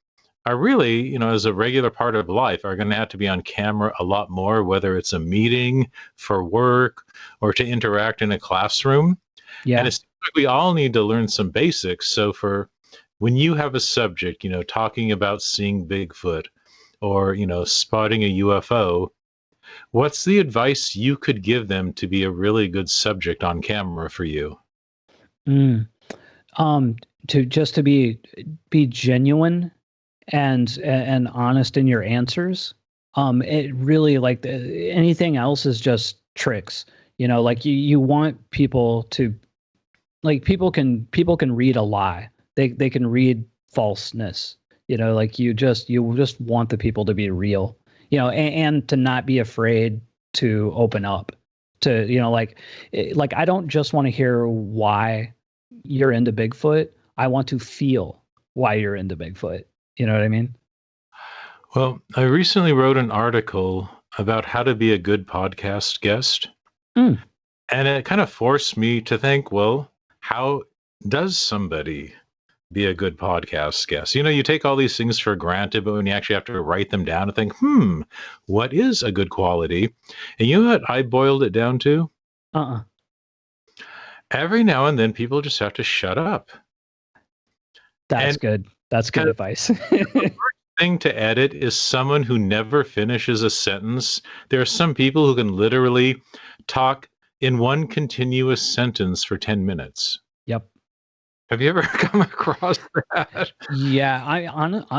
are really, as a regular part of life, are going to have to be on camera a lot more, whether it's a meeting for work or to interact in a classroom. And Yeah. it's like we all need to learn some basics. So for when you have a subject, talking about seeing Bigfoot or, spotting a UFO, what's the advice you could give them to be a really good subject on camera for you? Mm. Um, to be genuine and honest in your answers. It really like anything else is just tricks. Like you want people to like people can read a lie. They can read falseness. Like you just want the people to be real. And to not be afraid to open up. To like I don't just want to hear why you're into Bigfoot. I want to feel why you're into Bigfoot. You know what I mean? Well, I recently wrote an article about how to be a good podcast guest. Mm, And it kind of forced me to think, well, how does somebody be a good podcast guest? You take all these things for granted, but when you actually have to write them down and think, what is a good quality? And you know what I boiled it down to? uh-uh. Every now and then people just have to shut up. That's And good. That's good because advice. the worst thing to edit is someone who never finishes a sentence. There are some people who can literally talk in one continuous sentence for 10 minutes. Yep. Have you ever come across that? Yeah,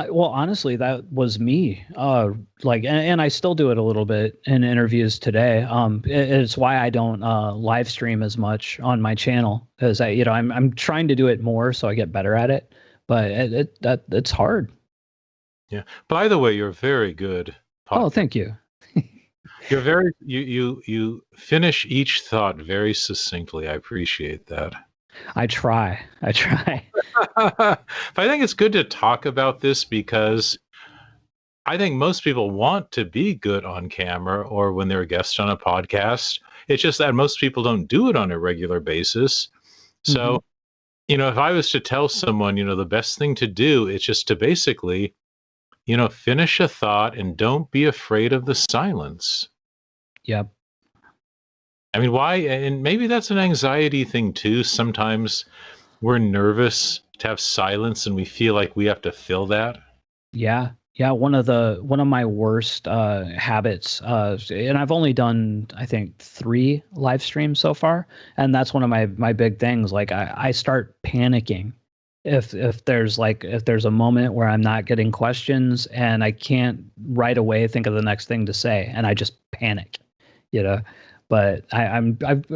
well, honestly, that was me. And I still do it a little bit in interviews today. It's why I don't live stream as much on my channel, because I'm trying to do it more so I get better at it. But it's hard. Yeah. By the way, you're very good Oh, podcast. thank you. You're very you finish each thought very succinctly. I appreciate that. I try. I try. But I think it's good to talk about this because I think most people want to be good on camera or when they're a guest on a podcast. It's just that most people don't do it on a regular basis. Hmm. So, if I was to tell someone, the best thing to do is just to basically, finish a thought and don't be afraid of the silence. Yep. I mean, why? And maybe that's an anxiety thing too. Sometimes we're nervous to have silence and we feel like we have to fill that. Yeah. Yeah. One of my worst habits, and I've only done, I think, 3 live streams so far. And that's one of my big things. Like I start panicking if there's a moment where I'm not getting questions and I can't right away think of the next thing to say, and I just panic, you know. But I'm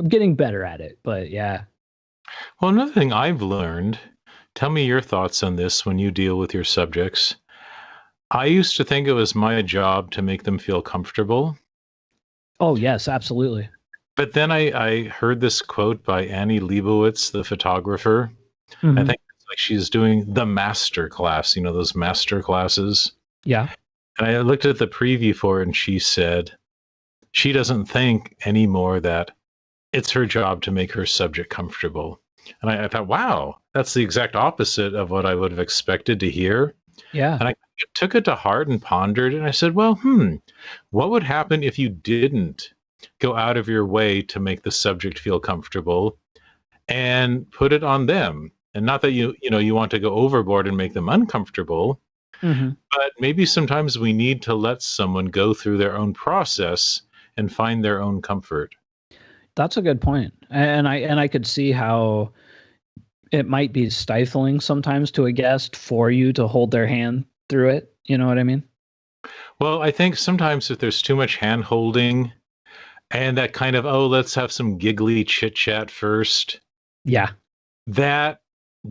getting better at it. But yeah. Well, another thing I've learned, tell me your thoughts on this when you deal with your subjects. I used to think it was my job to make them feel comfortable. Oh yes, absolutely. But then I heard this quote by Annie Leibovitz, the photographer. I Hmm. think it's like she's doing the master class, those master classes. Yeah. And I looked at the preview for it and she said she doesn't think anymore that it's her job to make her subject comfortable. And I thought, wow, that's the exact opposite of what I would have expected to hear. Yeah. And I took it to heart and pondered, and I said, well, what would happen if you didn't go out of your way to make the subject feel comfortable and put it on them? And not that you want to go overboard and make them uncomfortable, Hmm. but maybe sometimes we need to let someone go through their own process and find their own comfort. That's a good point. And I could see how it might be stifling sometimes to a guest for you to hold their hand through it. You know what I mean? Well, I think sometimes if there's too much hand holding and that kind of, oh, let's have some giggly chit chat first, Yeah. that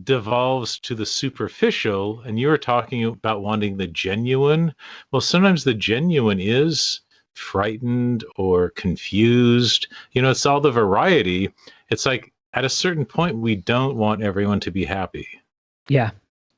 devolves to the superficial. And you were talking about wanting the genuine. Well, sometimes the genuine is frightened or confused. It's all the variety. It's like at a certain point, we don't want everyone to be happy. Yeah.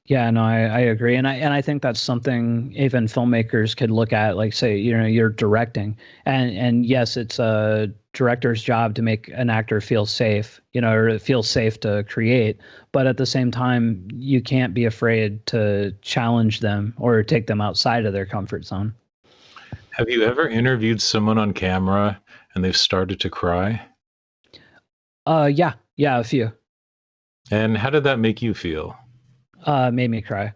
Yeah, no, I agree. And I think that's something even filmmakers could look at, like say, you're directing. And yes, it's a director's job to make an actor feel safe, or feel safe to create. But at the same time, you can't be afraid to challenge them or take them outside of their comfort zone. Have you ever interviewed someone on camera and they've started to cry? Yeah, yeah, a few. And how did that make you feel? Made me cry.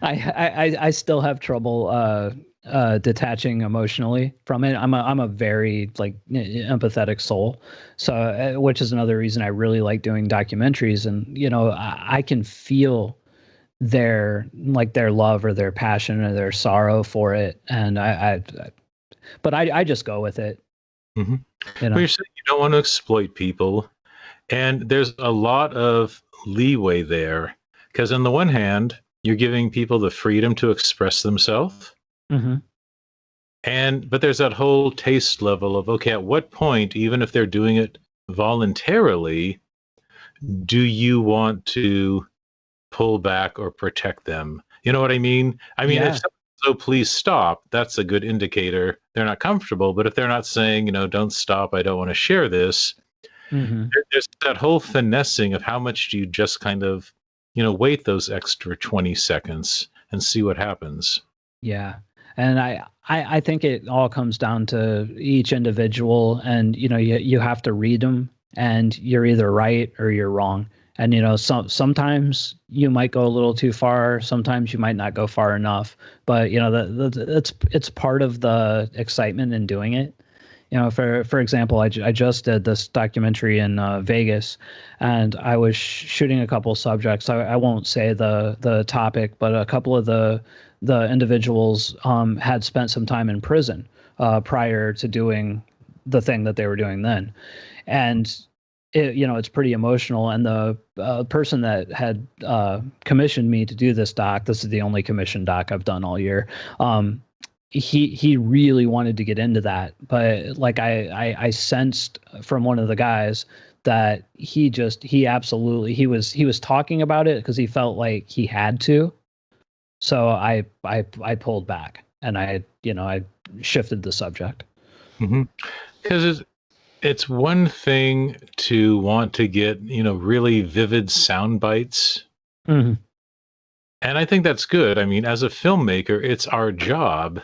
I still have trouble detaching emotionally from it. I'm a very like empathetic soul, so which is another reason I really like doing documentaries. And I can feel their love or their passion or their sorrow for it, and but I just go with it, Hmm. you Well, know. you're saying you don't want to exploit people. And there's a lot of leeway there because, on the one hand, you're giving people the freedom to express themselves. Hmm. But there's that whole taste level of, okay, at what point, even if they're doing it voluntarily, do you want to pull back or protect them? You know what I mean? I mean, if Yeah. someone says, "Oh, please stop," that's a good indicator they're not comfortable. But if they're not saying, "Don't stop, I don't want to share this," Hmm. there's that whole finessing of how much do you just kind of, wait those extra 20 seconds and see what happens. Yeah. And I think it all comes down to each individual, and you have to read them, and you're either right or you're wrong. And sometimes you might go a little too far, sometimes you might not go far enough. But it's part of the excitement in doing it. For example, I just did this documentary in Vegas, and I was shooting a couple subjects. I won't say the topic, but a couple of the individuals had spent some time in prison prior to doing the thing that they were doing then, and it's pretty emotional. And the person that had commissioned me to do this doc, this is the only commission doc I've done all year. He really wanted to get into that, but like I sensed from one of the guys that he was talking about it because he felt like he had to. So I pulled back, and I shifted the subject. Because it's one thing to want to get, really vivid sound bites. Mm-hmm. And I think that's good. I mean, as a filmmaker, it's our job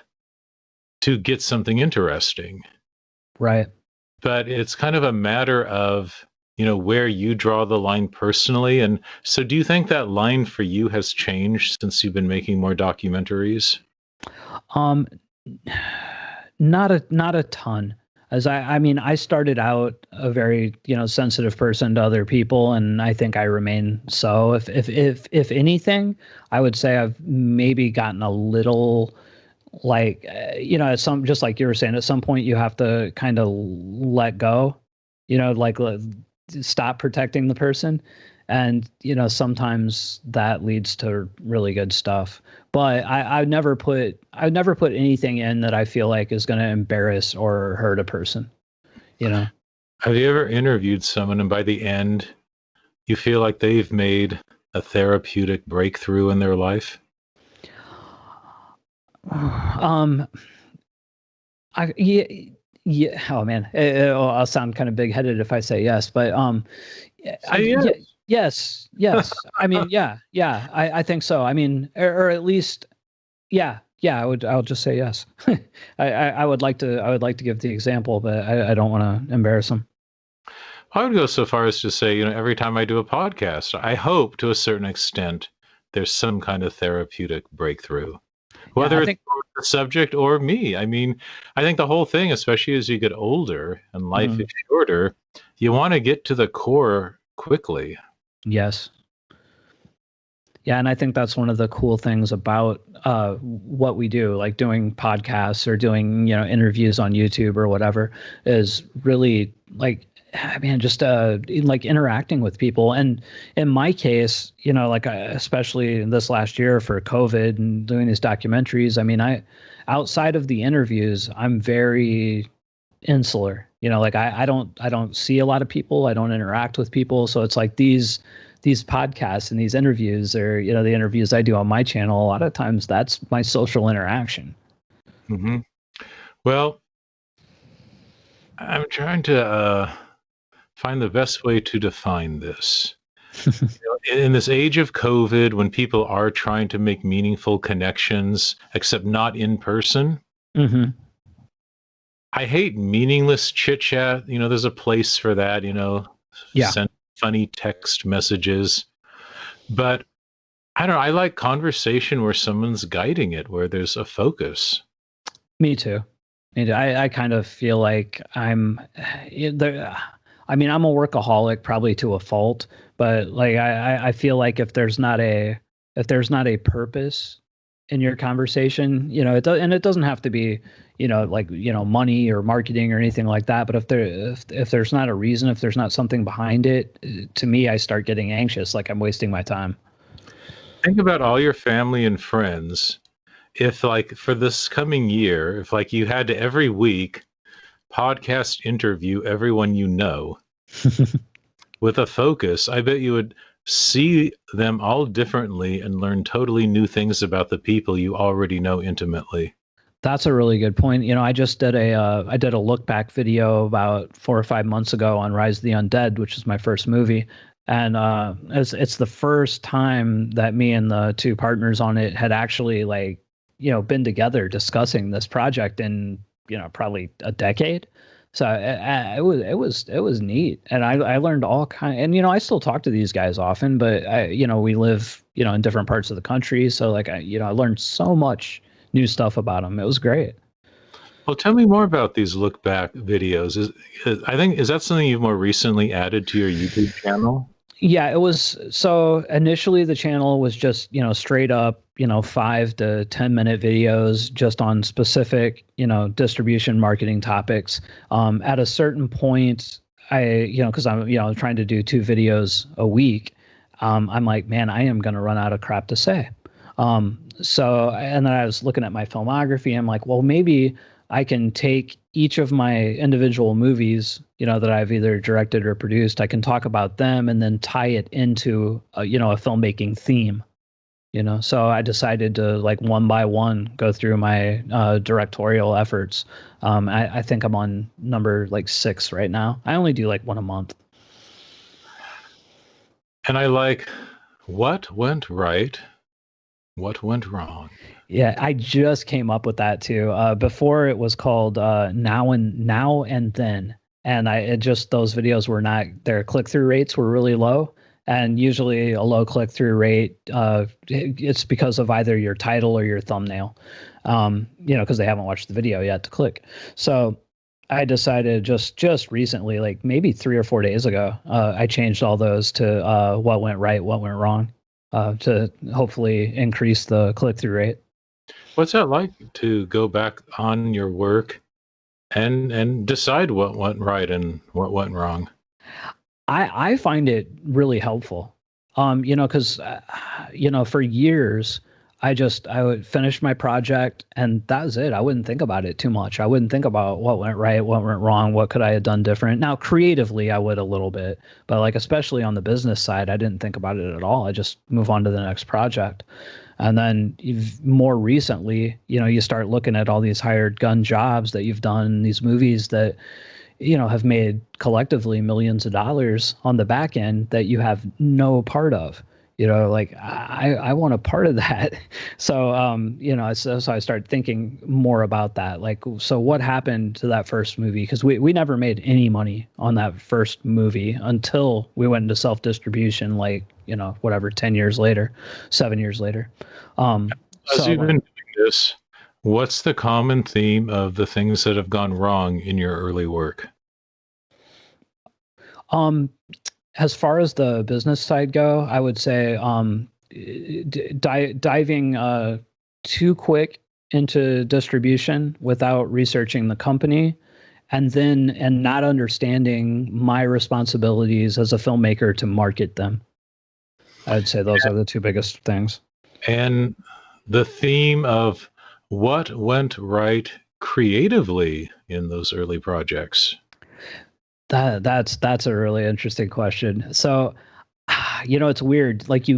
to get something interesting. Right. But it's kind of a matter of, where you draw the line personally. And so do you think that line for you has changed since you've been making more documentaries? Not a ton. As I mean, I started out a very, sensitive person to other people, and I think I remain so. If anything, I would say I've maybe gotten a little, like, just like you were saying, at some point you have to kind of let go, like stop protecting the person. And, sometimes that leads to really good stuff. But I'd never put anything in that I feel like is going to embarrass or hurt a person, Have you ever interviewed someone and by the end you feel like they've made a therapeutic breakthrough in their life? Yeah. Oh man, I'll sound kind of big-headed if I say yes, but Say yes. yes. I mean, yeah. I think so. I mean, or at least, yeah. I'll just say yes. I would like to give the example, but I don't want to embarrass them. I would go so far as to say, every time I do a podcast, I hope to a certain extent there's some kind of therapeutic breakthrough, Yeah, whether I it's think. the subject or me. I mean, I think the whole thing, especially as you get older and life is shorter, you want to get to the core quickly. Yes. Yeah, and I think that's one of the cool things about what we do, like doing podcasts or doing, interviews on YouTube or whatever, is really like, man, just like interacting with people. And in my case, like especially this last year for COVID and doing these documentaries, I mean, outside of the interviews, I'm very insular. Like I don't see a lot of people. I don't interact with people. So it's like these podcasts and these interviews, or the interviews I do on my channel, a lot of times that's my social interaction. Mm-hmm. Well, I'm trying to find the best way to define this. In this age of COVID, when people are trying to make meaningful connections, except not in person, Mm-hmm. I hate meaningless chit chat. There's a place for that, Yeah. send funny text messages. But I don't know. I like conversation where someone's guiding it, where there's a focus. Me too. I kind of feel like I'm there. I mean, I'm a workaholic probably to a fault, but like I feel like if there's not a purpose in your conversation, and it doesn't have to be, like, money or marketing or anything like that. But if there's not a reason, if there's not something behind it, to me, I start getting anxious, like I'm wasting my time. Think about all your family and friends. If, like, for this coming year, if, like, you had to every week podcast interview everyone with a focus, I bet you would see them all differently and learn totally new things about the people you already know intimately. That's a really good point. I just did a look back video about 4 or 5 months ago on Rise of the Undead, which is my first movie, and it's the first time that me and the two partners on it had actually, like, been together discussing this project in, probably a decade. So it was neat, and I learned all kind. And I still talk to these guys often, but we live in different parts of the country, so like I learned so much new stuff about them. It was great. Well, tell me more about these look back videos. Is that something you've more recently added to your YouTube channel? Yeah, it was. So initially the channel was just, straight up, 5 to 10 minute videos just on specific, distribution marketing topics. At a certain point, because I'm, trying to do 2 videos a week. I'm like, man, I am going to run out of crap to say. So, and then I was looking at my filmography. I'm like, well, maybe I can take each of my individual movies, that I've either directed or produced. I can talk about them and then tie it into, a filmmaking theme. So I decided to, like, one by one go through my directorial efforts. I think I'm on number like 6 right now. I only do like one a month. And I like what went right, what went wrong. Yeah, I just came up with that too. Before it was called Now and Then, and those videos were not, their click through rates were really low. And usually a low click through rate, it's because of either your title or your thumbnail, because they haven't watched the video yet to click. So I decided just recently, like maybe 3 or 4 days ago, I changed all those to what went right, what went wrong, to hopefully increase the click through rate. What's that like to go back on your work and decide what went right and what went wrong? I find it really helpful. Because for years I would finish my project and that was it. I wouldn't think about it too much. I wouldn't think about what went right, what went wrong, what could I have done different. Now, creatively, I would a little bit, but like especially on the business side, I didn't think about it at all. I just move on to the next project. And then more recently, you start looking at all these hired gun jobs that you've done, these movies that have made collectively millions of dollars on the back end that you have no part of. Like I want a part of that. So so I started thinking more about that. Like, so what happened to that first movie? Because we never made any money on that first movie until we went into self-distribution, like, whatever, 10 years later, 7 years later. As you've been doing this, what's the common theme of the things that have gone wrong in your early work? As far as the business side go, I would say diving too quick into distribution without researching the company, and not understanding my responsibilities as a filmmaker to market them. I would say those are the 2 biggest things. And the theme of what went right creatively in those early projects. That's a really interesting question. So, it's weird. Like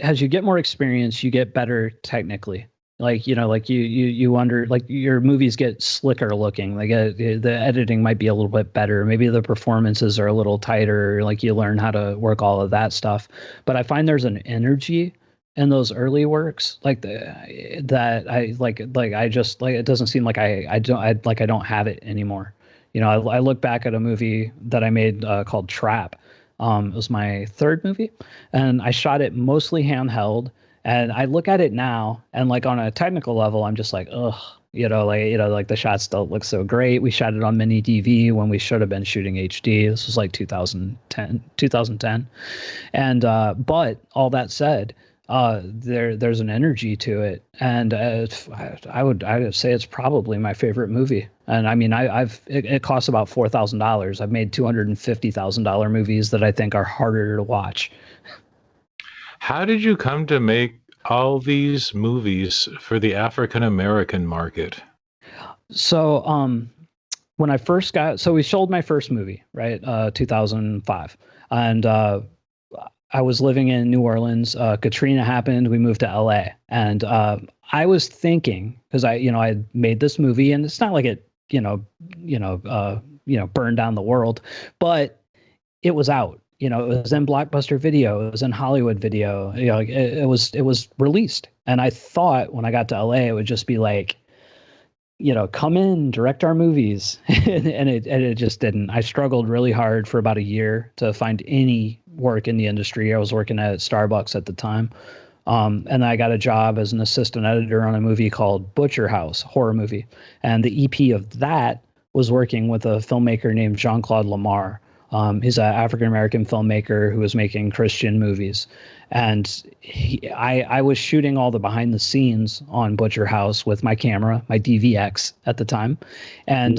as you get more experience, you get better technically. Like, like you wonder, like your movies get slicker looking. Like the editing might be a little bit better. Maybe the performances are a little tighter. Like you learn how to work all of that stuff. But I find there's an energy in those early works, like that I like I just like, it doesn't seem like I don't have it anymore. I look back at a movie that I made called Trap. It was my 3rd movie, and I shot it mostly handheld. And I look at it now, and like on a technical level, I'm just like, ugh, like the shots don't look so great. We shot it on mini DV when we should have been shooting HD. This was like 2010. And but all that said, there's an energy to it, and I would say it's probably my favorite movie. And I mean, it costs about $4,000. I've made $250,000 movies that I think are harder to watch. How did you come to make all these movies for the African American market? So when I first we sold my first movie, right, 2005, and I was living in New Orleans. Katrina happened. We moved to LA, and I was thinking, because I had made this movie, and it's not like it burned down the world, but it was out. It was in Blockbuster Video. It was in Hollywood Video. It was released, and I thought when I got to LA, it would just be like, come in, direct our movies. and it just didn't. I struggled really hard for about a year to find any work in the industry. I was working at Starbucks at the time. And I got a job as an assistant editor on a movie called Butcher House, horror movie. And the EP of that was working with a filmmaker named Jean-Claude Lamar. He's an African-American filmmaker who was making Christian movies. And I was shooting all the behind the scenes on Butcher House with my camera, my DVX at the time. And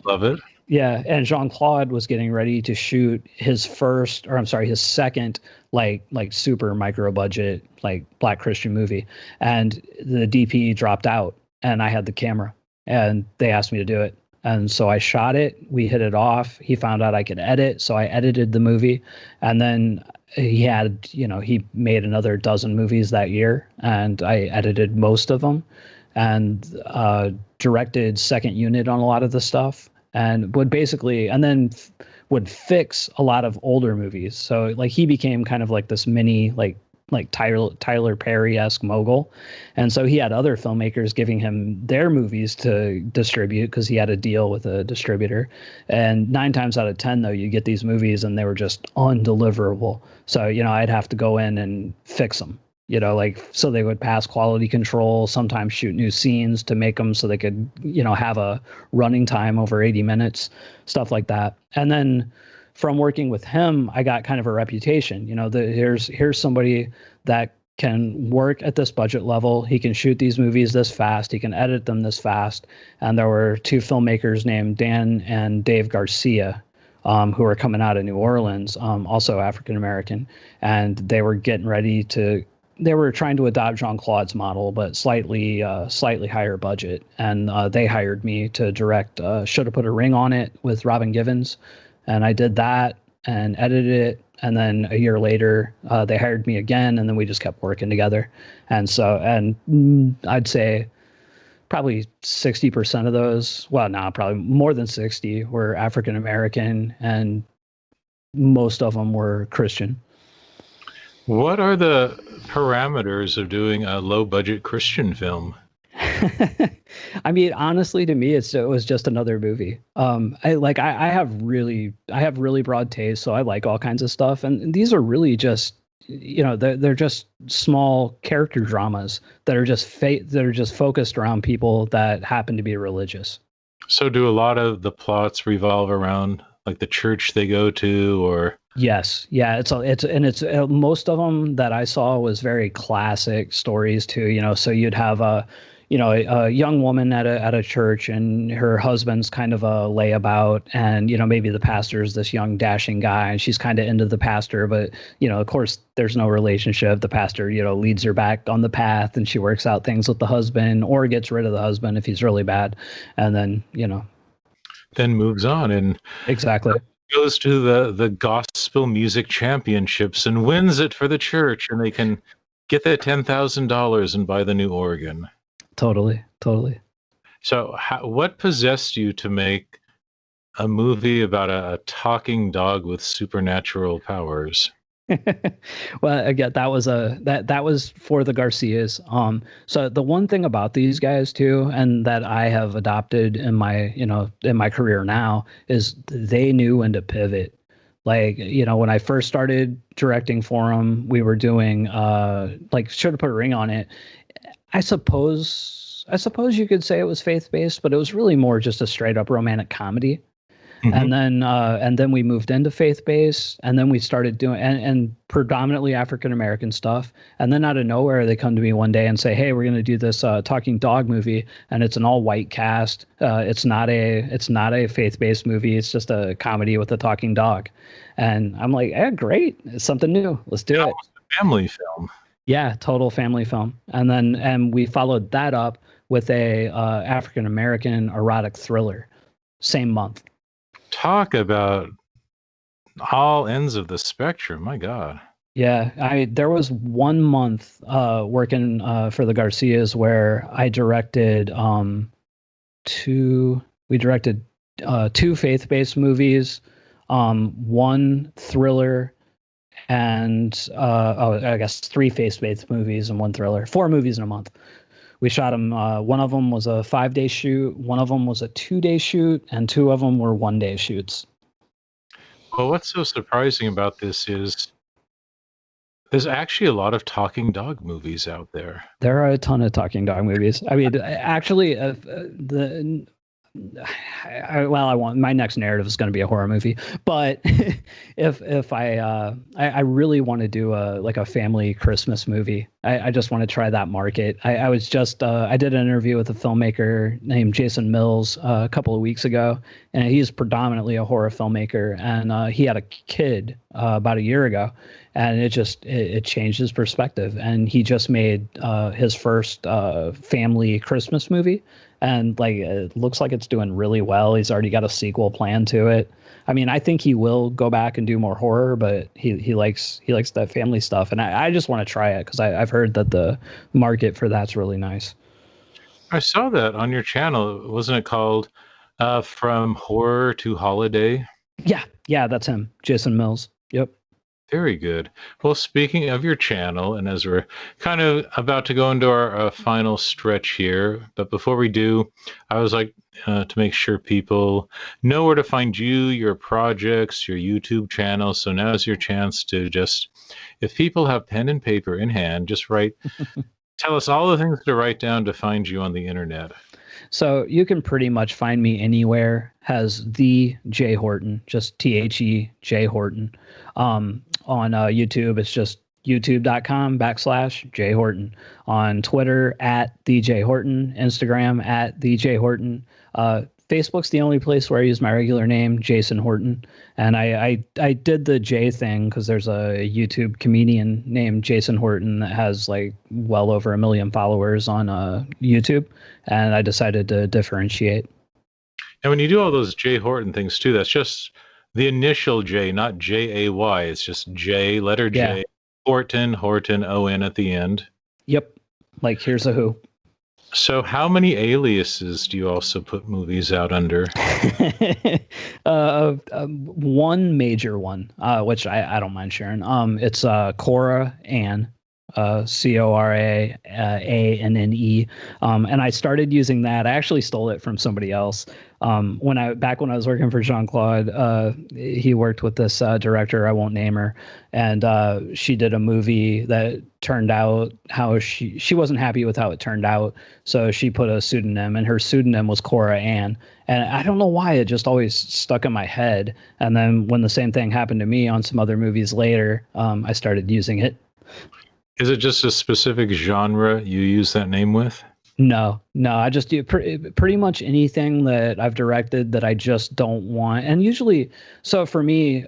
love it. Yeah, and Jean-Claude was getting ready to shoot his first, or I'm sorry, his second like super micro budget like Black Christian movie, and the DP dropped out, and I had the camera, and they asked me to do it, and so I shot it. We hit it off. He found out I could edit, so I edited the movie, and then he had, he made another dozen movies that year, and I edited most of them, and directed second unit on a lot of the stuff, and would basically, and then would fix a lot of older movies. So like he became kind of like this mini like Tyler Perry-esque mogul, and so he had other filmmakers giving him their movies to distribute because he had a deal with a distributor. And 9 times out of 10, though, you get these movies and they were just undeliverable. So I'd have to go in and fix them. Like, so they would pass quality control, sometimes shoot new scenes to make them so they could, have a running time over 80 minutes, stuff like that. And then from working with him, I got kind of a reputation. Here's somebody that can work at this budget level. He can shoot these movies this fast. He can edit them this fast. And there were two filmmakers named Dan and Dave Garcia, who were coming out of New Orleans, also African American, and they were getting ready to. They were trying to adopt Jean-Claude's model, but slightly higher budget. And they hired me to direct Should Have Put a Ring on It with Robin Givens. And I did that and edited it. And then a year later, they hired me again, and then we just kept working together. And so, I'd say probably 60% of those, well, no, probably more than 60 were African American, and most of them were Christian. What are the parameters of doing a low budget Christian film? I mean, honestly, to me, it was just another movie. I have really broad taste, so I like all kinds of stuff, and these are really just, they're just small character dramas that are just focused around people that happen to be religious. So do a lot of the plots revolve around like the church they go to, or? Yes. Yeah. It's most of them that I saw was very classic stories too. So you'd have a young woman at a church, and her husband's kind of a layabout, and maybe the pastor's this young dashing guy, and she's kind of into the pastor, but of course there's no relationship. The pastor leads her back on the path, and she works out things with the husband, or gets rid of the husband if he's really bad, and then then moves on and exactly goes to the gospel music championships and wins it for the church, and they can get that $10,000 and buy the new organ. Totally. So what possessed you to make a movie about a talking dog with supernatural powers? Well, again, that was for the Garcias. So the one thing about these guys too, and that I have adopted in my career now, is they knew when to pivot. Like, when I first started directing for them, we were doing like Should Have Put a Ring on It. I suppose you could say it was faith-based, but it was really more just a straight up romantic comedy. Mm-hmm. And then we moved into faith-based, and then we started doing and predominantly African American stuff. And then out of nowhere, they come to me one day and say, "Hey, we're going to do this talking dog movie, and it's an all-white cast. It's not a faith-based movie. It's just a comedy with a talking dog." And I'm like, "Yeah, great! It's something new. Let's do it." A family film. Yeah, total family film. And we followed that up with a African American erotic thriller, same month. Talk about all ends of the spectrum. My God. Yeah, there was 1 month working for the Garcias where I directed two faith-based movies, one thriller, and I guess 3 faith-based movies and 1 thriller. 4 movies in a month. We shot them. One of them was a 5-day shoot. One of them was a 2-day shoot, and 2 of them were 1-day shoots. Well, what's so surprising about this is there's actually a lot of talking dog movies out there. There are a ton of talking dog movies. I mean, actually, well, I want my next narrative is going to be a horror movie, but if I really want to do a family Christmas movie. I just want to try that market. I was just I did an interview with a filmmaker named Jason Mills a couple of weeks ago, and he's predominantly a horror filmmaker, and he had a kid about a year ago, and it changed his perspective, and he just made his first family Christmas movie, and like it looks like it's doing really well. He's already got a sequel planned to it. I mean, I think he will go back and do more horror, but he likes that family stuff, and I just want to try it because I've heard that the market for that's really nice. I saw that on your channel. Wasn't it called From Horror to Holiday? Yeah, that's him, Jason Mills. Yep. Very good. Well, speaking of your channel, and as we're kind of about to go into our final stretch here, but before we do, I was like to make sure people know where to find you, your projects, your YouTube channel. So now's your chance to just, if people have pen and paper in hand, just write, tell us all the things to write down to find you on the internet. So you can pretty much find me anywhere has the J Horton, just THE J Horton. On YouTube, it's just youtube.com/J Horton. On Twitter at the J Horton, Instagram at the J Horton. Facebook's the only place where I use my regular name, Jason Horton. And I did the J thing because there's a YouTube comedian named Jason Horton that has like well over 1 million followers on YouTube. And I decided to differentiate. And when you do all those J Horton things too, that's just the initial J, not Jay. It's just J, letter Yeah. J, Horton, O-N at the end. Yep. Like here's a who. So how many aliases do you also put movies out under? One major one, which I don't mind sharing. It's Cora Ann, CORAANNE. And I started using that. I actually stole it from somebody else. When I was working for Jean-Claude, he worked with this director, I won't name her, and she did a movie that turned out how she wasn't happy with how it turned out, so she put a pseudonym, and her pseudonym was Cora Ann. And I don't know why it just always stuck in my head. And then when the same thing happened to me on some other movies later, I started using it. Is it just a specific genre you use that name with? No, I just do pretty much anything that I've directed that I just don't want. And usually, so for me,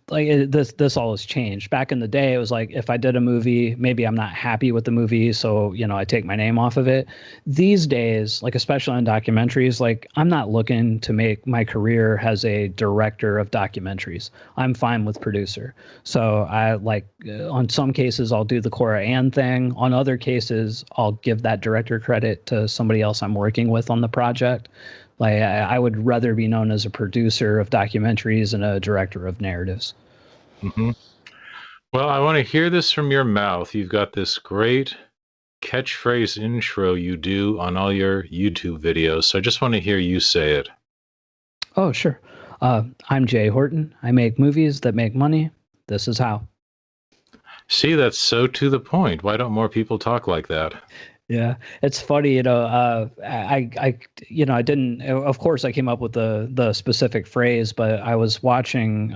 this all has changed. Back in the day, it was like if I did a movie, maybe I'm not happy with the movie, so I take my name off of it. These days, like especially on documentaries, like I'm not looking to make my career as a director of documentaries. I'm fine with producer. So I on some cases I'll do the Cora Ann thing. On other cases, I'll give that director credit to somebody else I'm working with on the project. Like I would rather be known as a producer of documentaries and a director of narratives. Mm-hmm. Well, I want to hear this from your mouth. You've got this great catchphrase intro you do on all your YouTube videos. So I just want to hear you say it. Oh, sure. I'm Jay Horton. I make movies that make money. This is how. See, that's so to the point. Why don't more people talk like that? Yeah, it's funny, I didn't, of course I came up with the specific phrase, but I was watching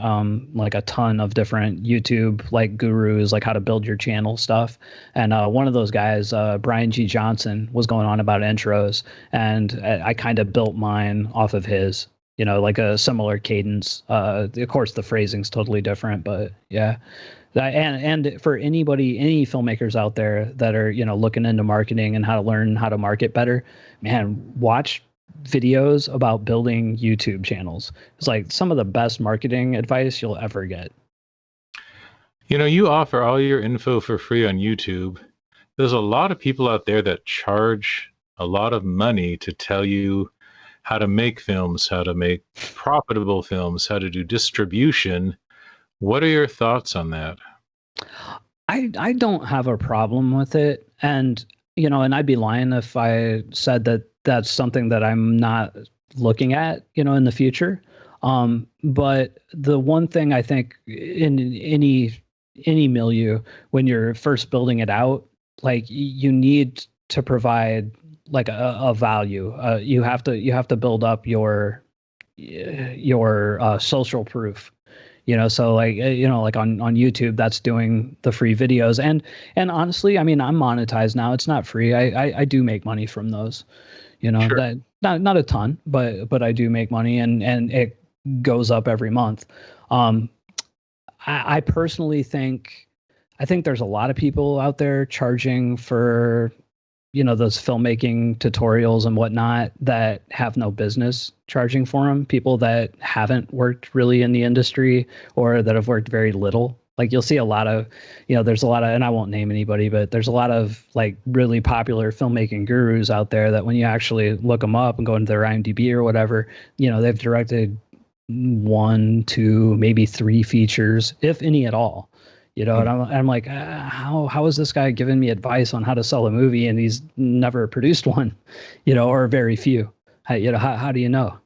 like a ton of different YouTube like gurus, like how to build your channel stuff. And one of those guys, Brian G. Johnson, was going on about intros, and I kind of built mine off of his, like a similar cadence. Of course the phrasing's totally different, but yeah. And for any filmmakers out there that are looking into marketing and how to learn how to market better, man, watch videos about building YouTube channels. It's like some of the best marketing advice you'll ever get. You offer all your info for free on YouTube. There's a lot of people out there that charge a lot of money to tell you how to make films, how to make profitable films, how to do distribution. What are your thoughts on that? I don't have a problem with it. And, and I'd be lying if I said that that's something that I'm not looking at, in the future. But the one thing I think in any milieu, when you're first building it out, like you need to provide like a value. You have to build up your social proof. So like like on YouTube, that's doing the free videos. And honestly, I mean, I'm monetized now. It's not free. I do make money from those. Sure. That not a ton, but I do make money, and it goes up every month. Um, I personally think I think there's a lot of people out there charging for those filmmaking tutorials and whatnot that have no business charging for them. People that haven't worked really in the industry or that have worked very little. Like you'll see a lot of, there's a lot of, and I won't name anybody, but there's a lot of like really popular filmmaking gurus out there that when you actually look them up and go into their IMDb or whatever, they've directed one, two, maybe three features, if any at all. And I'm like, how is this guy giving me advice on how to sell a movie and he's never produced one, or very few? How do you know?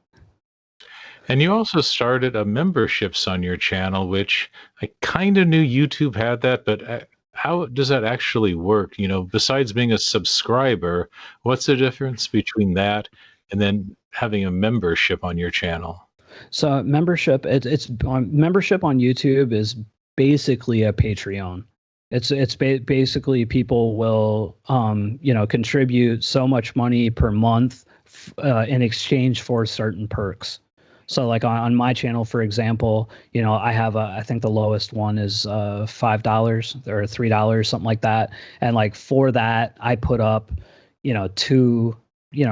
And you also started a memberships on your channel, which I kind of knew YouTube had that, but how does that actually work? Besides being a subscriber, what's the difference between that and then having a membership on your channel? So membership on YouTube is basically a Patreon. Basically people will contribute so much money per month in exchange for certain perks. So like on my channel, for example, I have I think the lowest one is $5 or $3, something like that. And like for that, I put up, two,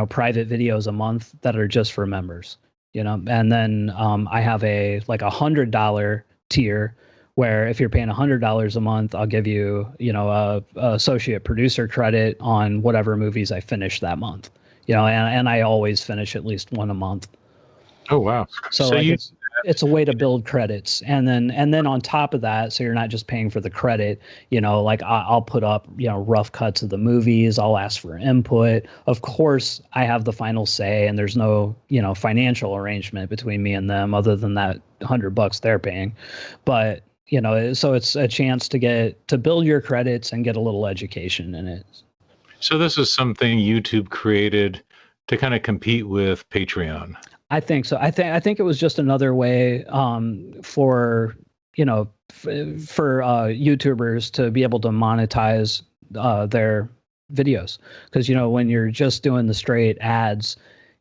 private videos a month that are just for members, and then I have a like $100 tier where if you're paying $100 a month, I'll give you, a associate producer credit on whatever movies I finish that month, and I always finish at least one a month. Oh, wow. So like it's a way to build credits. And then on top of that, so you're not just paying for the credit, like I'll put up, rough cuts of the movies. I'll ask for input. Of course, I have the final say and there's no, financial arrangement between me and them other than that $100 they're paying. But, so it's a chance to build your credits and get a little education in it. So this is something YouTube created to kind of compete with Patreon. I think so. I think it was just another way for YouTubers to be able to monetize their videos, because when you're just doing the straight ads,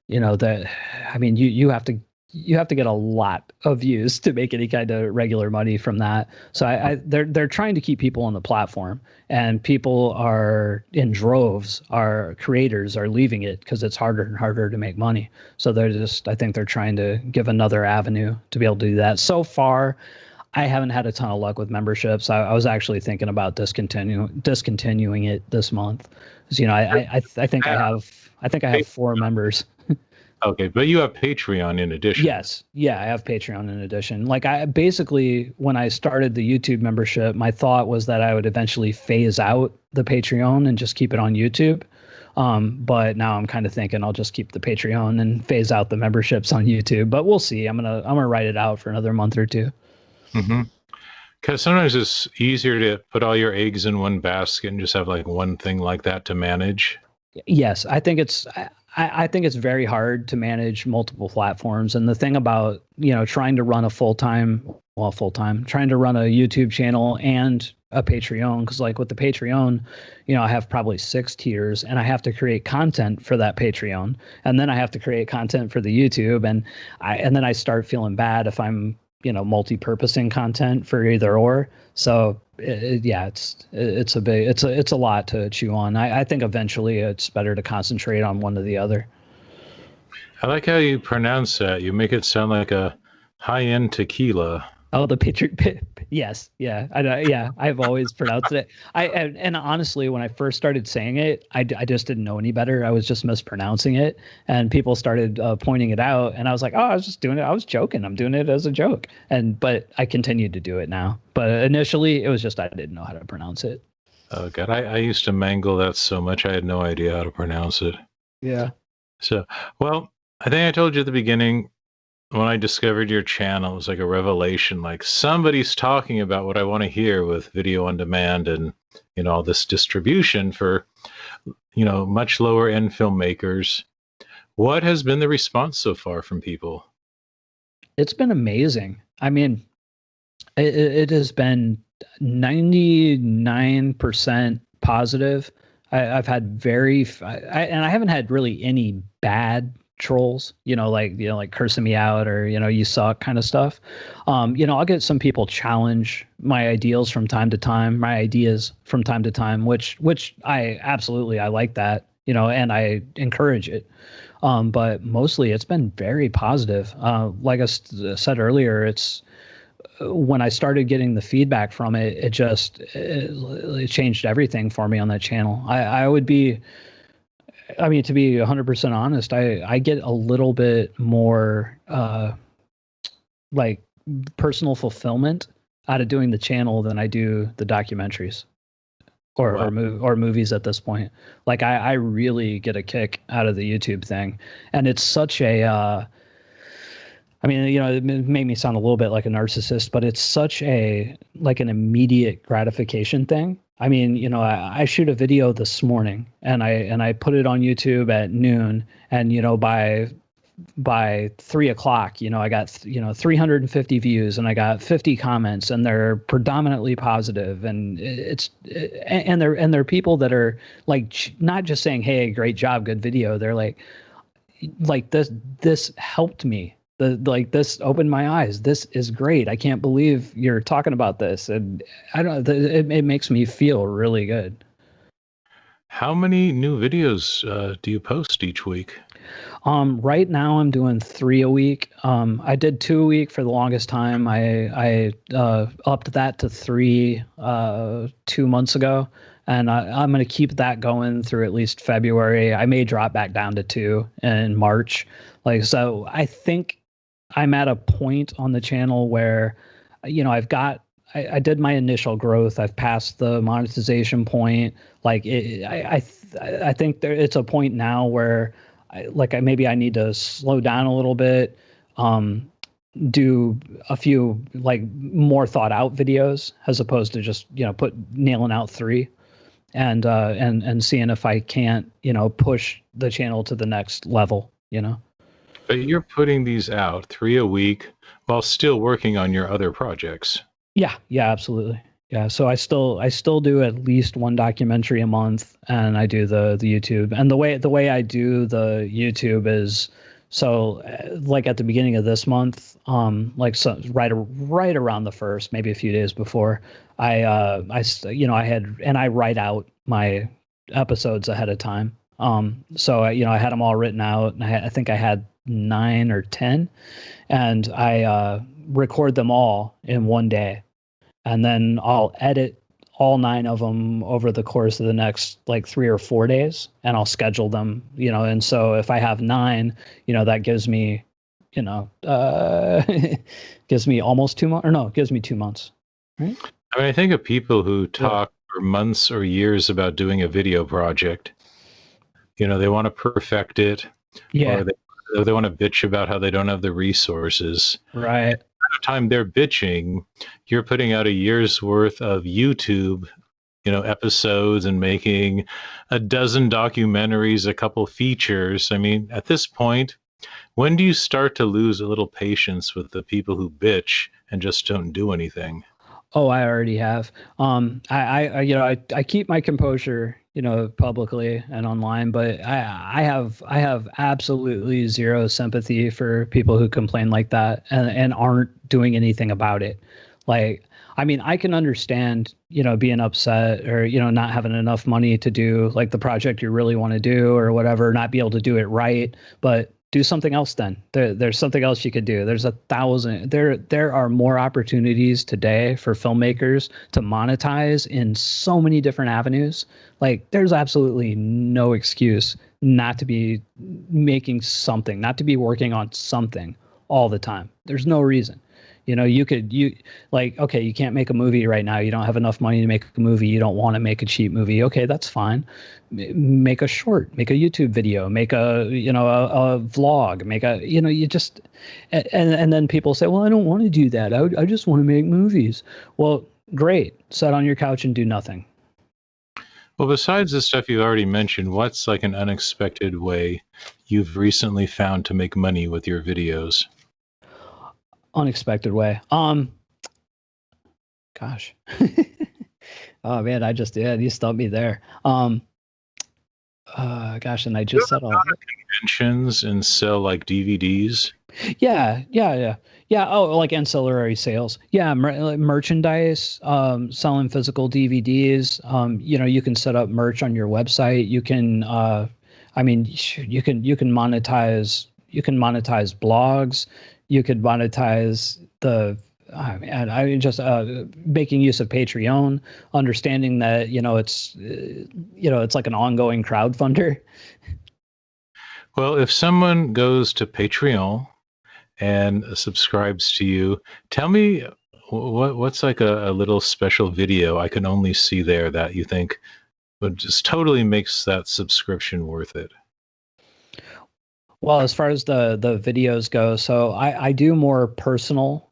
that I mean you have to get a lot of views to make any kind of regular money from that. So they're trying to keep people on the platform, and people are in droves. Our creators are leaving it because it's harder and harder to make money. So I think they're trying to give another avenue to be able to do that. So far, I haven't had a ton of luck with memberships. I was actually thinking about discontinuing it this month. Because, I think I have 4 members. Okay, but you have Patreon in addition. Yes. Yeah, I have Patreon in addition. Like when I started the YouTube membership, my thought was that I would eventually phase out the Patreon and just keep it on YouTube. But now I'm kind of thinking I'll just keep the Patreon and phase out the memberships on YouTube. But we'll see. I'm gonna write it out for another month or two. Mm-hmm. Because sometimes it's easier to put all your eggs in one basket and just have like one thing like that to manage. Yes, I think it's very hard to manage multiple platforms. And the thing about, trying to run trying to run a YouTube channel and a Patreon, because like with the Patreon, I have probably 6 tiers, and I have to create content for that Patreon, and then I have to create content for the YouTube, and then I start feeling bad if I'm multi-purposing content for either or. So it's a lot to chew on. I think eventually it's better to concentrate on one or the other. I like how you pronounce that. You make it sound like a high-end tequila. Oh, the picture. Yes. Yeah. I've always pronounced it. And honestly, when I first started saying it, I just didn't know any better. I was just mispronouncing it, and people started pointing it out, and I was like, oh, I was just doing it. I was joking. I'm doing it as a joke. But I continued to do it now. But initially it was just, I didn't know how to pronounce it. Oh God. I used to mangle that so much. I had no idea how to pronounce it. Yeah. So, well, I think I told you at the beginning, when I discovered your channel, it was like a revelation. Like somebody's talking about what I want to hear with video on demand. And all this distribution for, much lower end filmmakers. What has been the response so far from people? It's been amazing. I mean, it has been 99% positive. I've had and I haven't had really any bad trolls, like cursing me out or, you suck kind of stuff. I'll get some people challenge my ideals from time to time, my ideas from time to time, which I like that, and I encourage it. But mostly it's been very positive. Like I said earlier, it's when I started getting the feedback from it, it changed everything for me on that channel. I mean, to be 100% honest, I get a little bit more like personal fulfillment out of doing the channel than I do the documentaries Wow. or movies at this point. Like I really get a kick out of the YouTube thing, and it's such a I mean, it made me sound a little bit like a narcissist, but it's such an immediate gratification thing. I mean, I shoot a video this morning and I put it on YouTube at noon, and by 3 o'clock, I got 350 views and I got 50 comments, and they're predominantly positive, and they're people that are like not just saying, "Hey, great job, good video." They're like this helped me. This opened my eyes. This is great. I can't believe you're talking about this, and I don't. It makes me feel really good. How many new videos do you post each week? Right now I'm doing 3 a week. I did 2 a week for the longest time. I upped that to 3 2 months ago, and I'm going to keep that going through at least February. I may drop back down to 2 in March. So I think I'm at a point on the channel where, I did my initial growth. I've passed the monetization point. I think it's a point now where maybe I need to slow down a little bit, do a few more thought out videos as opposed to just, nailing out 3 and seeing if I can't, push the channel to the next level. But you're putting these out 3 a week while still working on your other projects. Yeah, absolutely. Yeah, so I still do at least one documentary a month, and I do the YouTube. And the way I do the YouTube is so at the beginning of this month, right around the first, maybe a few days before, I write out my episodes ahead of time. So I had them all written out, and I think I had 9 or 10, and I record them all in one day, and then I'll edit all 9 of them over the course of the next 3 or 4 days, and I'll schedule them. And so if I have 9, that gives me, gives me almost 2 months, or no, it gives me 2 months. Right? I mean, I think of people who talk for months or years about doing a video project. They want to perfect it. Yeah. Or they want to bitch about how they don't have the resources. Right. At the time they're bitching, you're putting out a year's worth of YouTube, episodes, and making a dozen documentaries, a couple features. I mean, at this point, when do you start to lose a little patience with the people who bitch and just don't do anything? Oh, I already have. I keep my composure, publicly and online, but I have absolutely zero sympathy for people who complain like that and aren't doing anything about it. I mean, I can understand, being upset or, not having enough money to do the project you really want to do or whatever, not be able to do it right, but do something else then. There's something else you could do. There's 1,000. There are more opportunities today for filmmakers to monetize in so many different avenues. There's absolutely no excuse not to be making something, not to be working on something all the time. There's no reason. Okay, you can't make a movie right now. You don't have enough money to make a movie. You don't want to make a cheap movie. Okay, that's fine. Make a short, make a YouTube video, make a vlog, you just, and then people say, well, I don't want to do that. I just want to make movies. Well, great. Sit on your couch and do nothing. Well, besides the stuff you already mentioned, what's like an unexpected way you've recently found to make money with your videos? Unexpected way. Gosh. Oh man, I just did. You stumped me there. Gosh, and I You just ever said go all. to conventions and sell like DVDs? Yeah. Oh, like ancillary sales. Yeah, like merchandise, selling physical DVDs. You can set up merch on your website. You can, I mean, you can monetize. You can monetize blogs. You could monetize the. I just making use of Patreon, understanding that it's like an ongoing crowdfunder. Well, if someone goes to Patreon and subscribes to you, tell me what's like a little special video I can only see there that you think would just totally makes that subscription worth it. Well, as far as the videos go, so I do more personal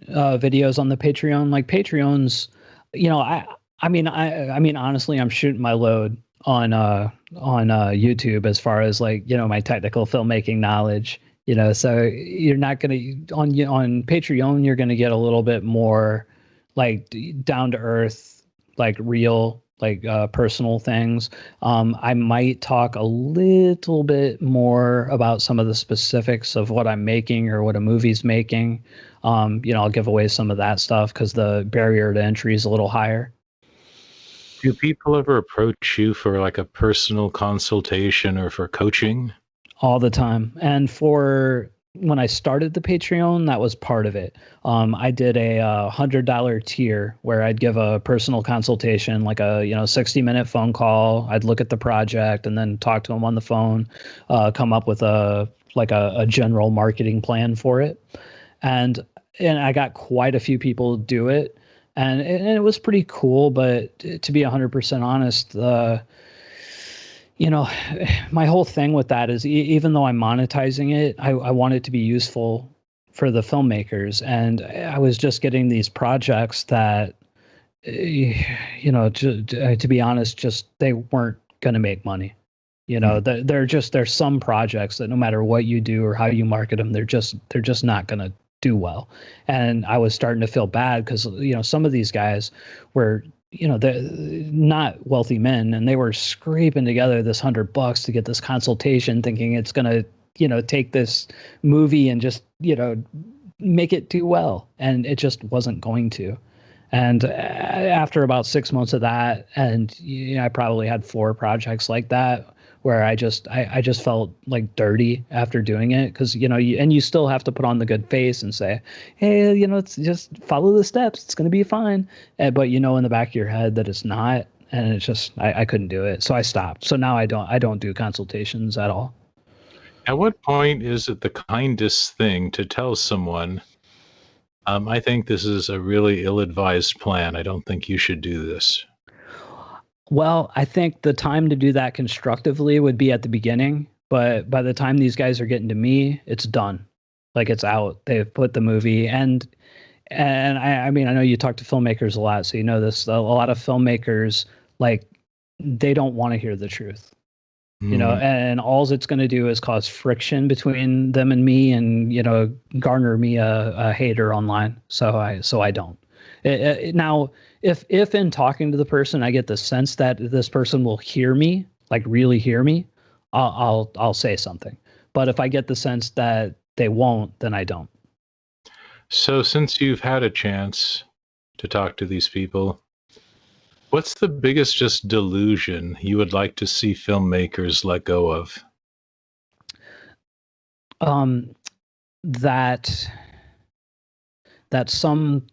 videos on the Patreon. Like Patreon's, I mean honestly, I'm shooting my load on YouTube as far as like my technical filmmaking knowledge. So you're not gonna on Patreon you're gonna get a little bit more like down to earth, like real, like personal things. I might talk a little bit more about some of the specifics of what I'm making or what a movie's making. I'll give away some of that stuff because the barrier to entry is a little higher. Do people ever approach you for like a personal consultation or for coaching? All the time. And for when I started the Patreon, that was part of it. I did a $100 tier where I'd give a personal consultation, like a 60-minute phone call. I'd look at the project and then talk to them on the phone, come up with a general marketing plan for it, and I got quite a few people do it, and it was pretty cool. But to be 100% honest, you know, my whole thing with that is even though I'm monetizing it, I want it to be useful for the filmmakers. And I was just getting these projects that, to be honest, just they weren't going to make money. There's some projects that no matter what you do or how you market them, they're just not going to do well. And I was starting to feel bad because some of these guys were they're not wealthy men, and they were scraping together this $100 to get this consultation, thinking it's gonna take this movie and just make it do well, and it just wasn't going to. And after about 6 months of that, and I probably had 4 projects like that where I just felt like dirty after doing it because you still have to put on the good face and say, hey, it's just follow the steps, it's going to be fine. But in the back of your head that it's not, and it's just I couldn't do it, so I stopped. So now I don't do consultations at all. At what point is it the kindest thing to tell someone, I think this is a really ill-advised plan. I don't think you should do this. Well, I think the time to do that constructively would be at the beginning, but by the time these guys are getting to me, it's done. Like it's out. They've put the movie and I mean, I know you talk to filmmakers a lot, so you know this. A lot of filmmakers, like, they don't want to hear the truth. Mm. And all it's going to do is cause friction between them and me, and garner me a hater online. So I don't. Now, if in talking to the person I get the sense that this person will hear me, like really hear me, I'll say something. But if I get the sense that they won't, then I don't. So since you've had a chance to talk to these people, what's the biggest just delusion you would like to see filmmakers let go of? Um, that that some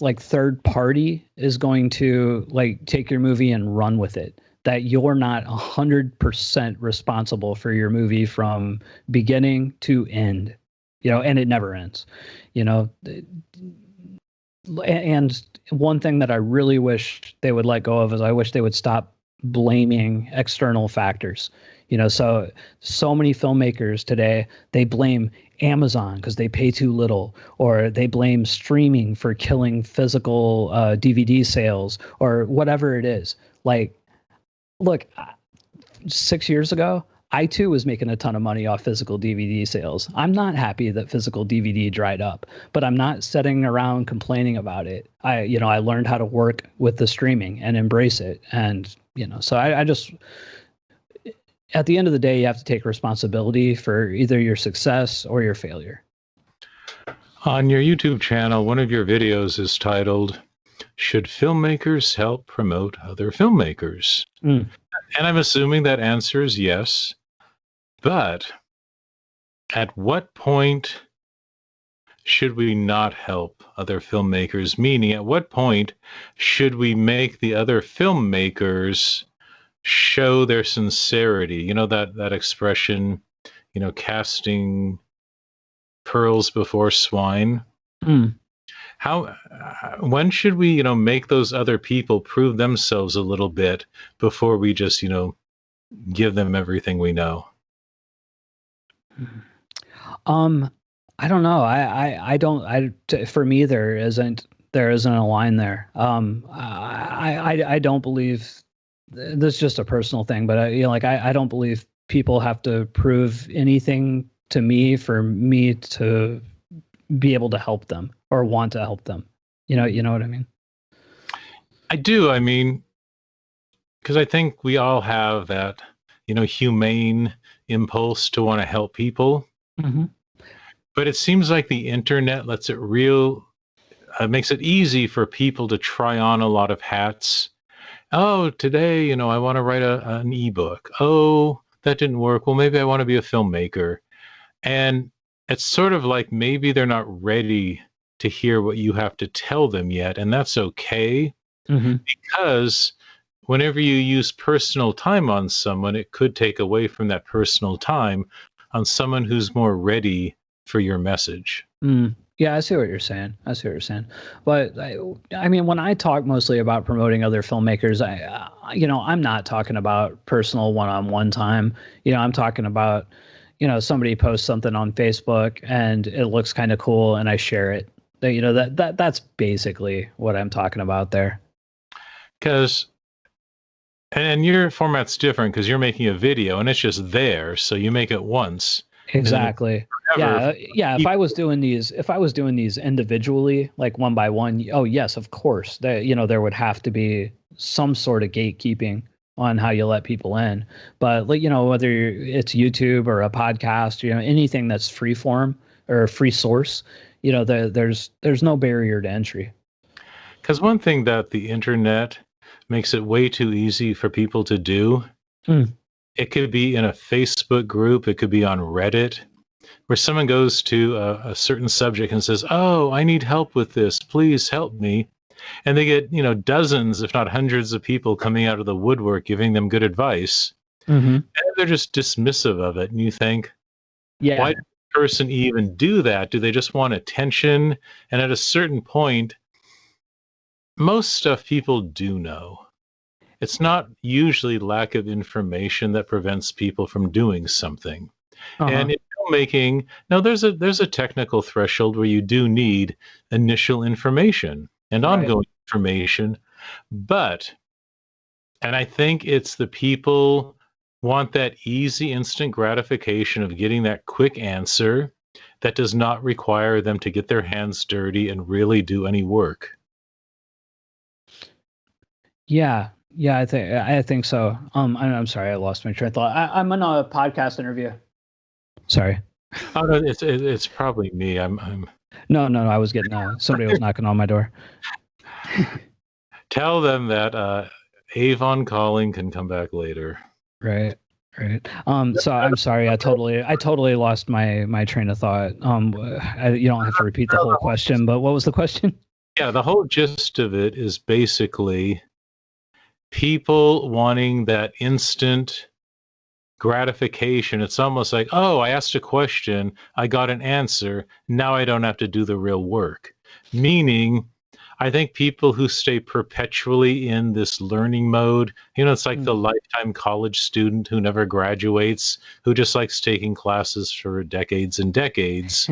like third party is going to like take your movie and run with it, that you're not 100% responsible for your movie from beginning to end, and it never ends, you know and one thing that I really wish they would let go of is I wish they would stop blaming external factors. So many filmmakers today, they blame Amazon because they pay too little, or they blame streaming for killing physical DVD sales, or whatever it is. Like, look, 6 years ago, I too was making a ton of money off physical DVD sales. I'm not happy that physical DVD dried up, but I'm not sitting around complaining about it. I learned how to work with the streaming and embrace it. And, so I just, at the end of the day, you have to take responsibility for either your success or your failure. On your YouTube channel, one of your videos is titled, "Should Filmmakers Help Promote Other Filmmakers?" Mm. And I'm assuming that answer is yes. But at what point should we not help other filmmakers? Meaning, at what point should we make the other filmmakers show their sincerity? You know, that expression, casting pearls before swine. Mm. When should we, make those other people prove themselves a little bit before we just, give them everything we know? I don't know. I don't. For me, there isn't a line there. I don't believe this is just a personal thing, but I don't believe people have to prove anything to me for me to be able to help them or want to help them. You know what I mean? I do. I mean, because I think we all have that, humane impulse to want to help people. Mm-hmm. But it seems like the internet lets it makes it easy for people to try on a lot of hats. Oh, today, I want to write an ebook. Oh, that didn't work. Well, maybe I want to be a filmmaker. And it's sort of like maybe they're not ready to hear what you have to tell them yet. And that's okay. Mm-hmm. Because whenever you use personal time on someone, it could take away from that personal time on someone who's more ready for your message. Yeah, I see what you're saying. But I mean, when I talk mostly about promoting other filmmakers, I'm not talking about personal one-on-one time. I'm talking about, somebody posts something on Facebook and it looks kind of cool and I share it. That's basically what I'm talking about there. And your format's different because you're making a video and it's just there, so you make it once. Exactly. Yeah. If I was doing these individually, like one by one, oh yes, of course, there would have to be some sort of gatekeeping on how you let people in. But whether it's YouTube or a podcast, anything that's free form or free source, there's no barrier to entry. Because one thing that the internet makes it way too easy for people to do. It could be in a Facebook group. It could be on Reddit, where someone goes to a certain subject and says, "Oh, I need help with this. Please help me." And they get, dozens, if not hundreds of people coming out of the woodwork giving them good advice. Mm-hmm. And they're just dismissive of it. And you think, yeah, why did the person even do that? Do they just want attention? And at a certain point, most stuff people do know. It's not usually lack of information that prevents people from doing something. And in filmmaking, no, there's a technical threshold where you do need initial information and ongoing information. And I think it's the people want that easy, instant gratification of getting that quick answer that does not require them to get their hands dirty and really do any work. Yeah, I think so. I'm sorry, I lost my train of thought. I'm in a podcast interview. Sorry. Oh no, it's probably me. I'm. No. I was getting somebody was knocking on my door. Tell them that Avon calling can come back later. Right. So I'm sorry. I totally lost my train of thought. You don't have to repeat the whole question, but what was the question? Yeah, the whole gist of it is basically people wanting that instant gratification. It's almost like, oh, I asked a question, I got an answer, now I don't have to do the real work. Meaning, I think people who stay perpetually in this learning mode, it's like the lifetime college student who never graduates, who just likes taking classes for decades and decades.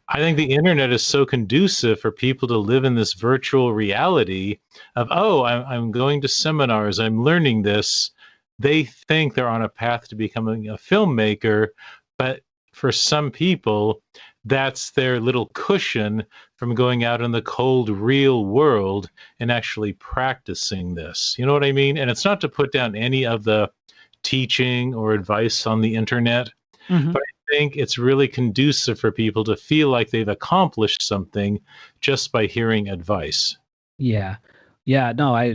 I think the internet is so conducive for people to live in this virtual reality of, oh, I'm going to seminars, I'm learning this. They think they're on a path to becoming a filmmaker, but for some people, that's their little cushion from going out in the cold, real world and actually practicing this. You know what I mean? And it's not to put down any of the teaching or advice on the internet, Hmm. but I think it's really conducive for people to feel like they've accomplished something just by hearing advice. Yeah. Yeah, no, I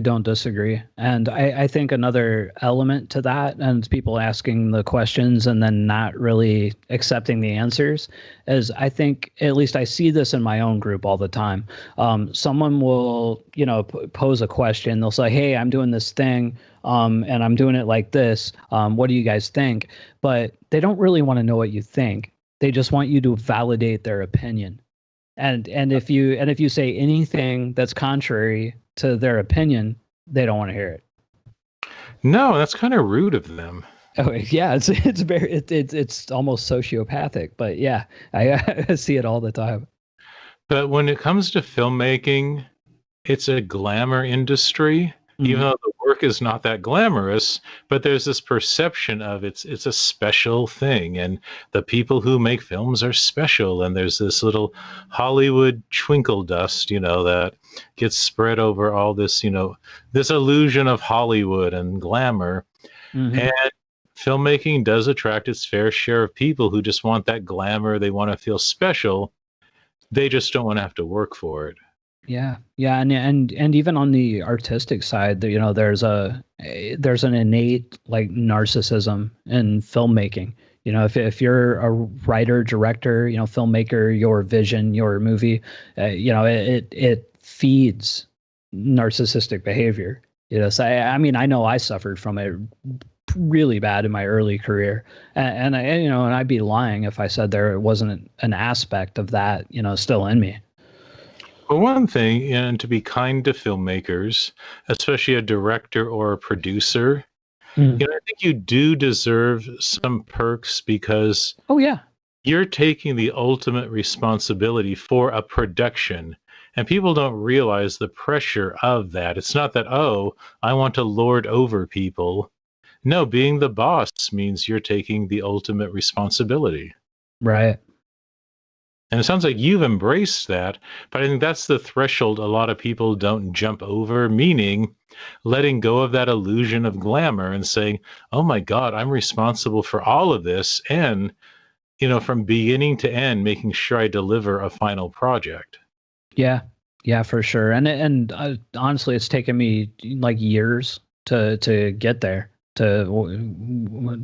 don't disagree. And I think another element to that, and it's people asking the questions and then not really accepting the answers, is I think, at least I see this in my own group all the time. Someone will, pose a question. They'll say, "Hey, I'm doing this thing, and I'm doing it like this. What do you guys think?" But they don't really want to know what you think. They just want you to validate their opinion. And if you say anything that's contrary to their opinion, they don't want to hear it. No, that's kind of rude of them. Oh yeah, it's almost sociopathic, but yeah, I see it all the time. But when it comes to filmmaking, it's a glamour industry, even Mhm. though the work is not that glamorous, but there's this perception of it's a special thing, and the people who make films are special, and there's this little Hollywood twinkle dust, that gets spread over all this, this illusion of Hollywood and glamour. Mhm. And filmmaking does attract its fair share of people who just want that glamour, they want to feel special, they just don't want to have to work for it. Yeah, yeah, and even on the artistic side, there's an innate like narcissism in filmmaking. If you're a writer, director, filmmaker, your vision, your movie, it feeds narcissistic behavior. So I mean, I know I suffered from it really bad in my early career, and I'd be lying if I said there wasn't an aspect of that, still in me. Well, one thing, and to be kind to filmmakers, especially a director or a producer, Mm. I think you do deserve some perks because Oh yeah. you're taking the ultimate responsibility for a production. And people don't realize the pressure of that. It's not that, oh, I want to lord over people. No, being the boss means you're taking the ultimate responsibility. Right. And it sounds like you've embraced that, but I think that's the threshold a lot of people don't jump over, meaning letting go of that illusion of glamour and saying, oh my God, I'm responsible for all of this. And, from beginning to end, making sure I deliver a final project. Yeah. Yeah, for sure. And honestly, it's taken me like years to get there to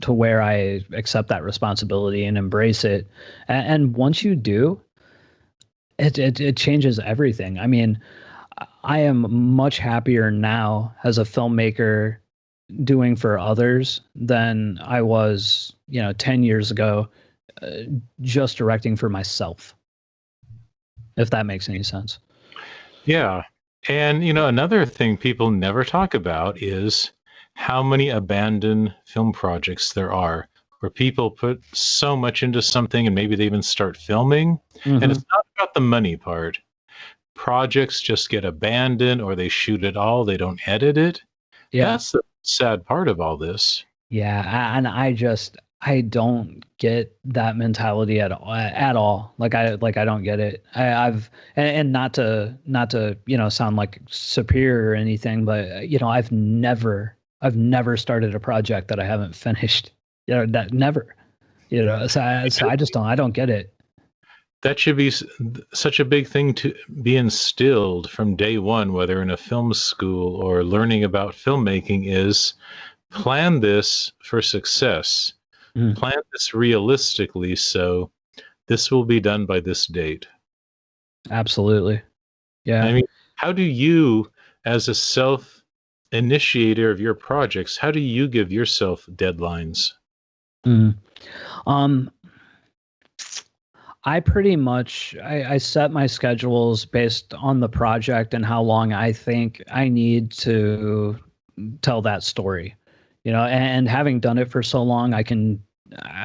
where I accept that responsibility and embrace it. And once you do, it changes everything. I mean, I am much happier now as a filmmaker doing for others than I was, 10 years ago, uh, just directing for myself, if that makes any sense. Yeah. And, another thing people never talk about is how many abandoned film projects there are where people put so much into something and maybe they even start filming. And Hmm. it's not about the money part. Projects just get abandoned or they shoot it all, they don't edit it. Yeah. That's the sad part of all this. Yeah. And I don't get that mentality at all. Like I don't get it. And not to, sound like superior or anything, but I've never started a project that I haven't finished. That never, so I don't get it. That should be such a big thing to be instilled from day one, whether in a film school or learning about filmmaking, is plan this for success. Mm, Plan this realistically, so this will be done by this date. absolutely. I Yeah. mean, how do you, as a self initiator of your projects, how do you give yourself deadlines? Mm. Um, I pretty much I set my schedules based on the project and how long I think I need to tell that story. And having done it for so long, I can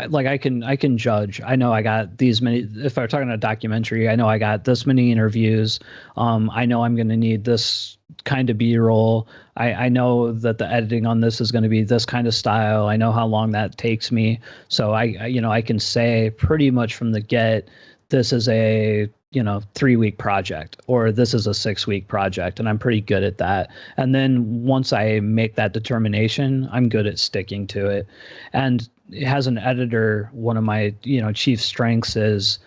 like I can judge. I know I got these many. If I'm talking a documentary, I know I got this many interviews. I know I'm going to need this kind of B-roll. I know that the editing on this is going to be this kind of style. I know how long that takes me. So I can say pretty much from the get, this is a 3-week project, or this is a 6-week project, and I'm pretty good at that. And then once I make that determination, I'm good at sticking to it. And as an editor, one of my chief strengths is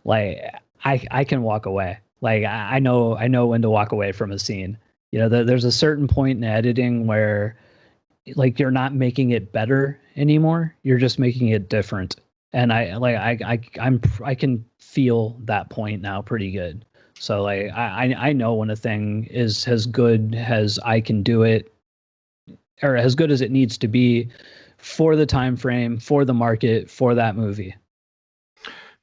like I can walk away. Like I know when to walk away from a scene. There's a certain point in editing where like you're not making it better anymore. You're just making it different. And I can feel that point now pretty good. So like I know when a thing is as good as I can do it, or as good as it needs to be for the time frame, for the market, for that movie.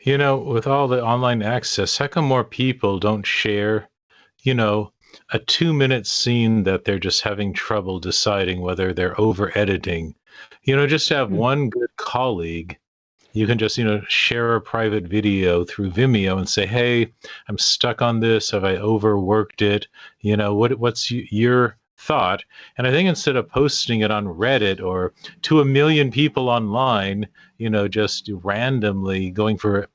With all the online access, how come more people don't share, you know, a 2-minute scene that they're just having trouble deciding whether they're over editing? Just to have Mm. one good colleague, you can just, share a private video through Vimeo and say, hey, I'm stuck on this. Have I overworked it? What's your thought? And I think instead of posting it on Reddit or to 1 million people online, just randomly going for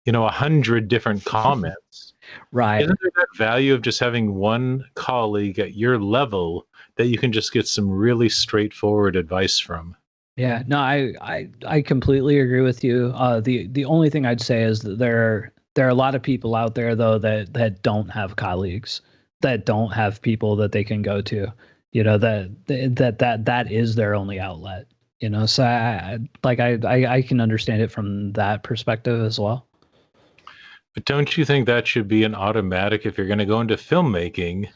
100 different comments. Right. Isn't there that value of just having one colleague at your level that you can just get some really straightforward advice from? Yeah, no, I completely agree with you. The only thing I'd say is that there are a lot of people out there though that don't have colleagues, that don't have people that they can go to, that is their only outlet. So I can understand it from that perspective as well. But don't you think that should be an automatic if you're going to go into filmmaking?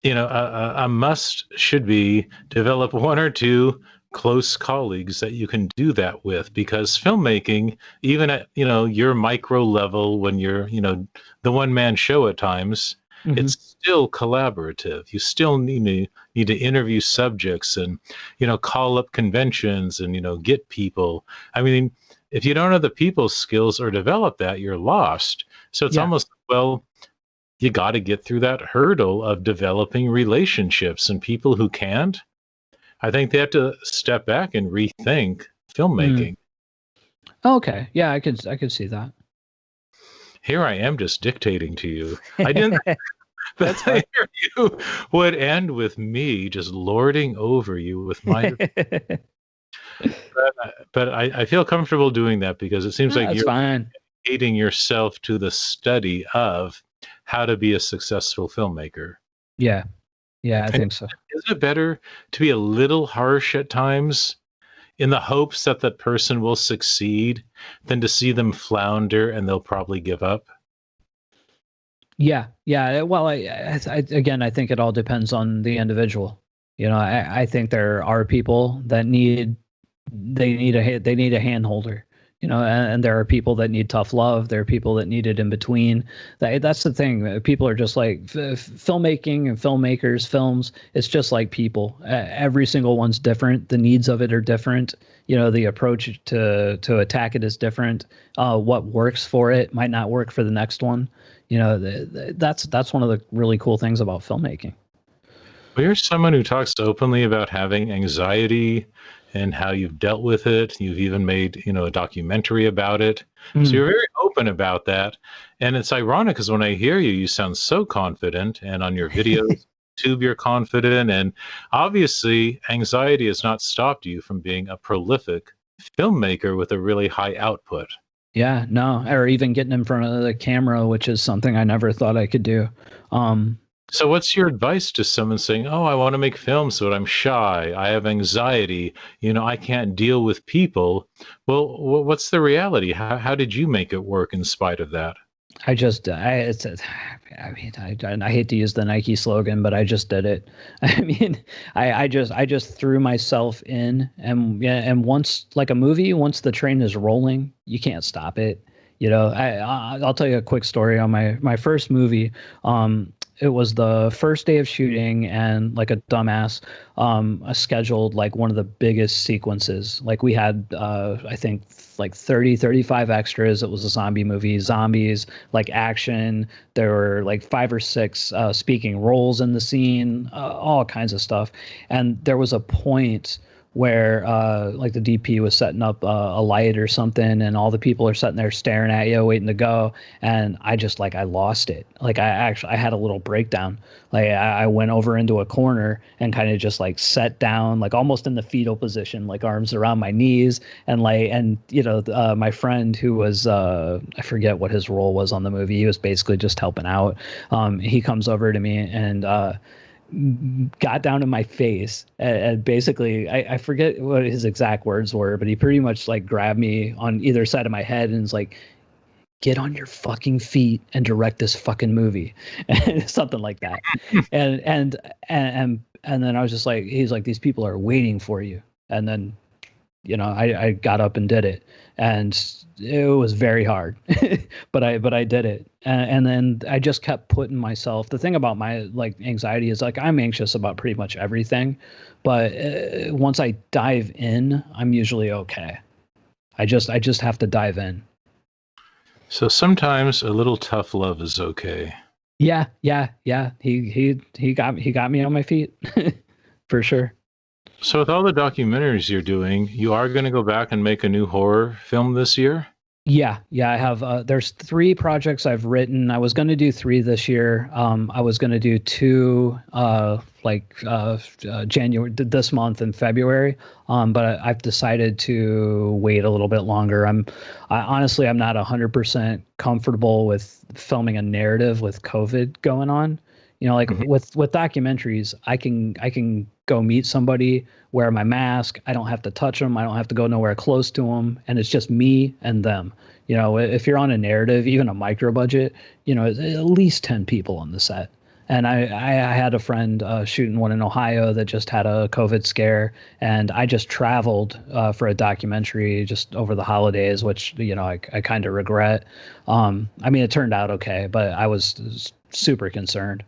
A must should be develop one or two close colleagues that you can do that with, because filmmaking, even at your micro level, when you're the one man show at times, Hmm. it's still collaborative. You still need to interview subjects and call up conventions and get people. I mean, if you don't have the people skills or develop that, you're lost. So it's Yeah. almost, well, you got to get through that hurdle of developing relationships, and people who can't, I think they have to step back and rethink Mm. filmmaking. Okay. Yeah, I could see that. Here I am just dictating to you. I didn't think That's fine. the interview would end with me just lording over you with my, but I feel comfortable doing that because it seems like That's you're fine. dedicating yourself to the study of how to be a successful filmmaker. Yeah. Yeah, I And think so. isn't it better to be a little harsh at times in the hopes that that person will succeed than to see them flounder and they'll probably give up? Yeah, yeah. Well, again, I think it all depends on the individual. I think there are people that they need a hand holder. And there are people that need tough love. There are people that need it in between. That's the thing. People are just like filmmaking and filmmakers, films. It's just like people. Every single one's different. The needs of it are different. The approach to attack it is different. What works for it might not work for the next one. That's one of the really cool things about filmmaking. Well, you're someone who talks openly about having anxiety and how you've dealt with it. You've even made, a documentary about it. So Mm. you're very open about that. And it's ironic because when I hear you, you sound so confident. And on your videos, tube, you're confident. And obviously, anxiety has not stopped you from being a prolific filmmaker with a really high output. Yeah, no, or even getting in front of the camera, which is something I never thought I could do. Um, So what's your advice to someone saying, "Oh, I want to make films, but I'm shy. I have anxiety. I can't deal with people." Well, what's the reality? How did you make it work in spite of that? I just, I mean, I hate to use the Nike slogan, but I just did it. I mean, I just threw myself in, and yeah, and once, like a movie, once the train is rolling, you can't stop it. I'll tell you a quick story on my first movie. it was the first day of shooting, and like a dumbass, I scheduled like one of the biggest sequences. Like we had, I think like 30, 35 extras. It was a zombie movie, zombies, like action. There were like five or six speaking roles in the scene, all kinds of stuff. And there was a point where like the DP was setting up a light or something, and all the people are sitting there staring at you, waiting to go. And I just like I lost it. Like I had a little breakdown. Like I went over into a corner and kind of just like sat down, like almost in the fetal position, like arms around my knees, and like my friend who was I forget what his role was on the movie. He was basically just helping out. He comes over to me and got down in my face and basically I forget what his exact words were, but he pretty much like grabbed me on either side of my head and was like, get on your fucking feet and direct this fucking movie. Something like that. And then I was just like, he's like, these people are waiting for you. And then I got up and did it, and it was very hard, but I did it, and then I just kept putting myself. The thing about my like anxiety is like I'm anxious about pretty much everything, but once I dive in, I'm usually okay. I just have to dive in. So sometimes a little tough love is okay. Yeah, yeah, yeah. He got me on my feet for sure. So with all the documentaries you're doing, you are going to go back and make a new horror film this year? Yeah, yeah, I have. There's three projects I've written. I was going to do three this year. I was going to do two, January, this month in February. But I've decided to wait a little bit longer. Honestly, I'm not 100% comfortable with filming a narrative with COVID going on. Like Mhm. with documentaries, I can go meet somebody, wear my mask. I don't have to touch them. I don't have to go nowhere close to them, and it's just me and them. If you're on a narrative, even a micro budget, it's at least 10 people on the set. And I had a friend shooting one in Ohio that just had a COVID scare, and I just traveled for a documentary just over the holidays, which I kind of regret. I mean, it turned out okay, but I was super concerned.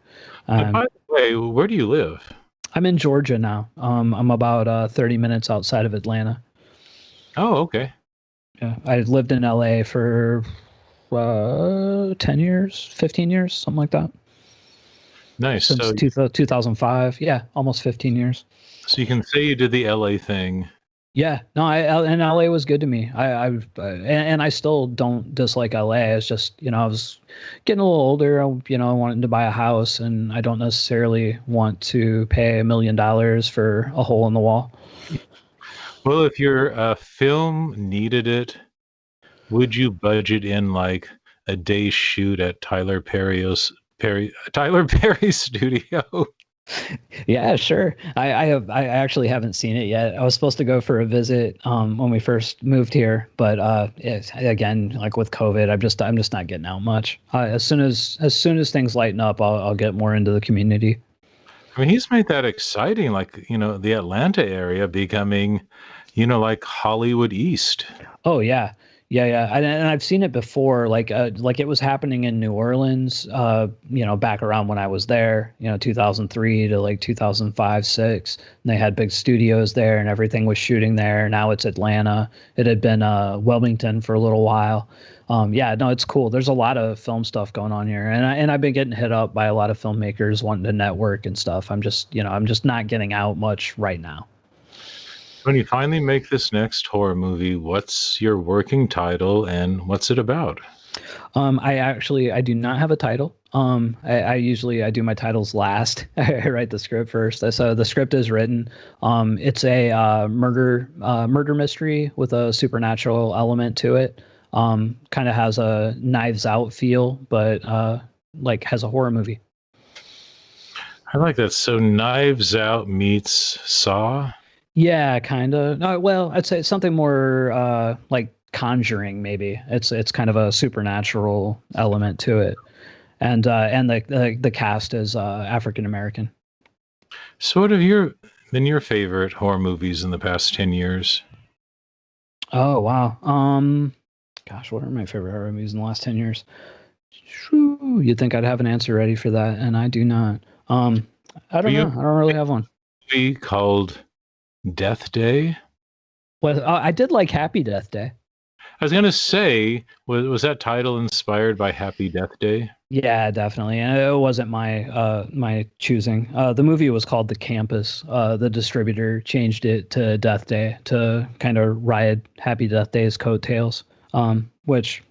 By Um, the way, where do you live? I'm in Georgia now. I'm about 30 minutes outside of Atlanta. Oh, okay. Yeah, I lived in LA for 10 years, 15 years, something like that. Nice. Since 2005. Yeah, almost 15 years. So you can say you did the LA thing. Yeah, no, and LA was good to me. And I still don't dislike LA. It's just, I was getting a little older, wanting to buy a house, and I don't necessarily want to pay $1 million for a hole in the wall. Well, if your film needed it, would you budget in like a day's shoot at Tyler Perry's studio? Yeah, sure. I actually haven't seen it yet. I was supposed to go for a visit when we first moved here, but again, like with COVID, I'm just not getting out much. As soon as things lighten up, I'll get more into the community. I mean, he's made that exciting, like, the Atlanta area becoming, like Hollywood East. Oh yeah, yeah, yeah. And I've seen it before. Like it was happening in New Orleans. Back around when I was there. 2003 to like 2005, six. And they had big studios there, and everything was shooting there. Now it's Atlanta. It had been Wilmington for a little while. Yeah, no, it's cool. There's a lot of film stuff going on here, and I've been getting hit up by a lot of filmmakers wanting to network and stuff. I'm just not getting out much right now. When you finally make this next horror movie, what's your working title and what's it about? I do not have a title. I usually I do my titles last. I write the script first. So the script is written. It's a murder mystery with a supernatural element to it. Kind of has a Knives Out feel, but like has a horror movie. I like that. So Knives Out meets Saw. Yeah, kind of. No, well, I'd say something more like Conjuring, maybe. It's kind of a supernatural element to it, and the cast is African American. So what have been your favorite horror movies in the past 10 years? Oh wow. Gosh, what are my favorite horror movies in the last 10 years? Shoo, you'd think I'd have an answer ready for that, and I do not. I Were don't you know. in I don't really a have one. movie called Death Day? Well, I did like Happy Death Day. I was gonna say, was that title inspired by Happy Death Day? Yeah, definitely. And it wasn't my choosing. The movie was called The Campus. The distributor changed it to Death Day to kind of ride Happy Death Day's coattails. Which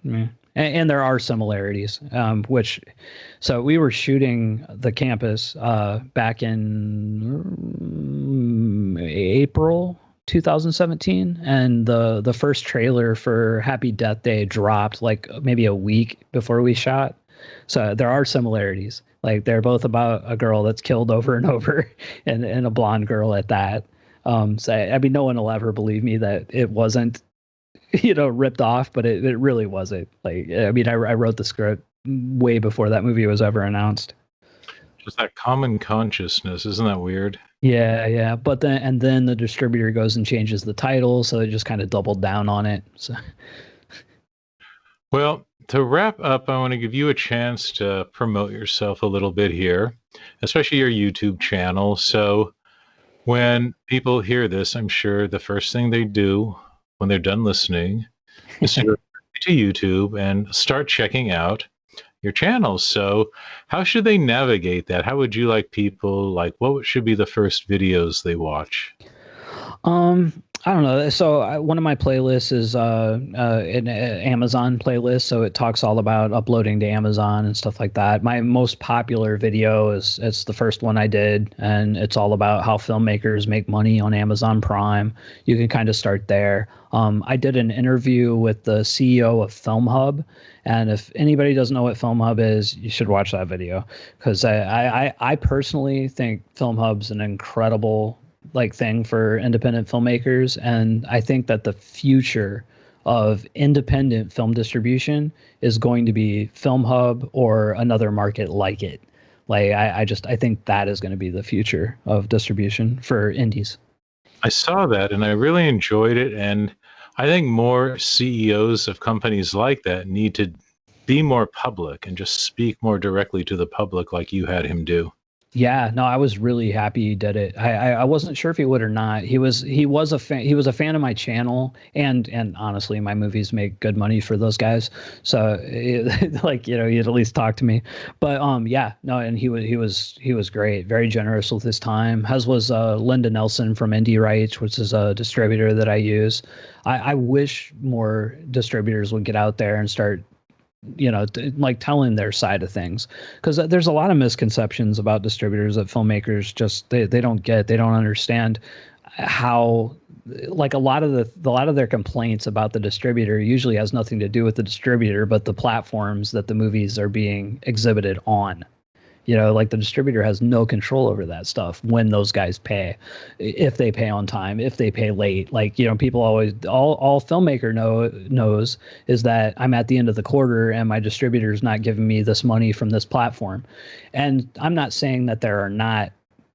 and there are similarities. Which so we were shooting The Campus back in April 2017, and the first trailer for Happy Death Day dropped like maybe a week before we shot. So there are similarities. Like they're both about a girl that's killed over and over, and a blonde girl at that. So I mean, no one will ever believe me that it wasn't, ripped off, but it really wasn't. Like I mean, I wrote the script way before that movie was ever announced. Just that common consciousness, isn't that weird? Yeah, yeah. But then the distributor goes and changes the title, so it just kind of doubled down on it. So Well, to wrap up, I want to give you a chance to promote yourself a little bit here, especially your YouTube channel. So when people hear this, I'm sure the first thing they do when they're done listening is to go to YouTube and start checking out your channels. So how should they navigate that? How would you like people like what should be the first videos they watch? I don't know. So one of my playlists is an Amazon playlist, so it talks all about uploading to Amazon and stuff like that. My most popular video is it's the first one I did, and it's all about how filmmakers make money on Amazon Prime. You can kind of start there. I did an interview with the CEO of Film Hub, and if anybody doesn't know what Film Hub is, you should watch that video because I personally think Film Hub's an incredible like thing for independent filmmakers, and I think that the future of independent film distribution is going to be Film Hub or another market like it. Like I think that is going to be the future of distribution for indies. I saw that and I really enjoyed it. And I think more CEOs of companies like that need to be more public and just speak more directly to the public like you had him do. Yeah, no, I was really happy he did it. I wasn't sure if he would or not. He was a fan of my channel, and honestly, my movies make good money for those guys. So like he'd at least talk to me. But yeah, no, and he was great, very generous with his time. As was Linda Nelson from Indie Rights, which is a distributor that I use. I wish more distributors would get out there and start like telling their side of things, because there's a lot of misconceptions about distributors that filmmakers just they don't understand how, like, a lot of their complaints about the distributor usually has nothing to do with the distributor but the platforms that the movies are being exhibited on. Like the distributor has no control over that stuff when those guys pay, if they pay on time, if they pay late. Like, people always, all filmmaker knows is that I'm at the end of the quarter and my distributor's not giving me this money from this platform. And I'm not saying that there are not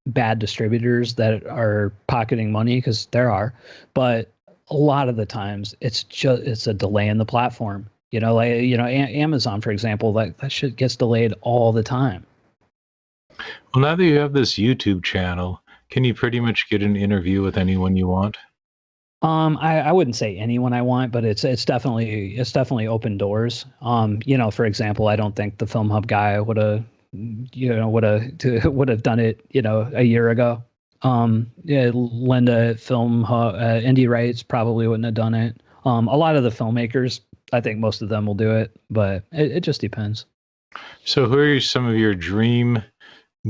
bad distributors that are pocketing money, because there are, but a lot of the times it's a delay in the platform. Amazon, for example, that shit gets delayed all the time. Well, now that you have this YouTube channel, can you pretty much get an interview with anyone you want? I wouldn't say anyone I want, but it's definitely open doors. For example, I don't think the Film Hub guy would have done it, a year ago. Yeah, Linda at Film Hub, Indie Rights probably wouldn't have done it. A lot of the filmmakers, I think most of them will do it, but it just depends. So, who are some of your dream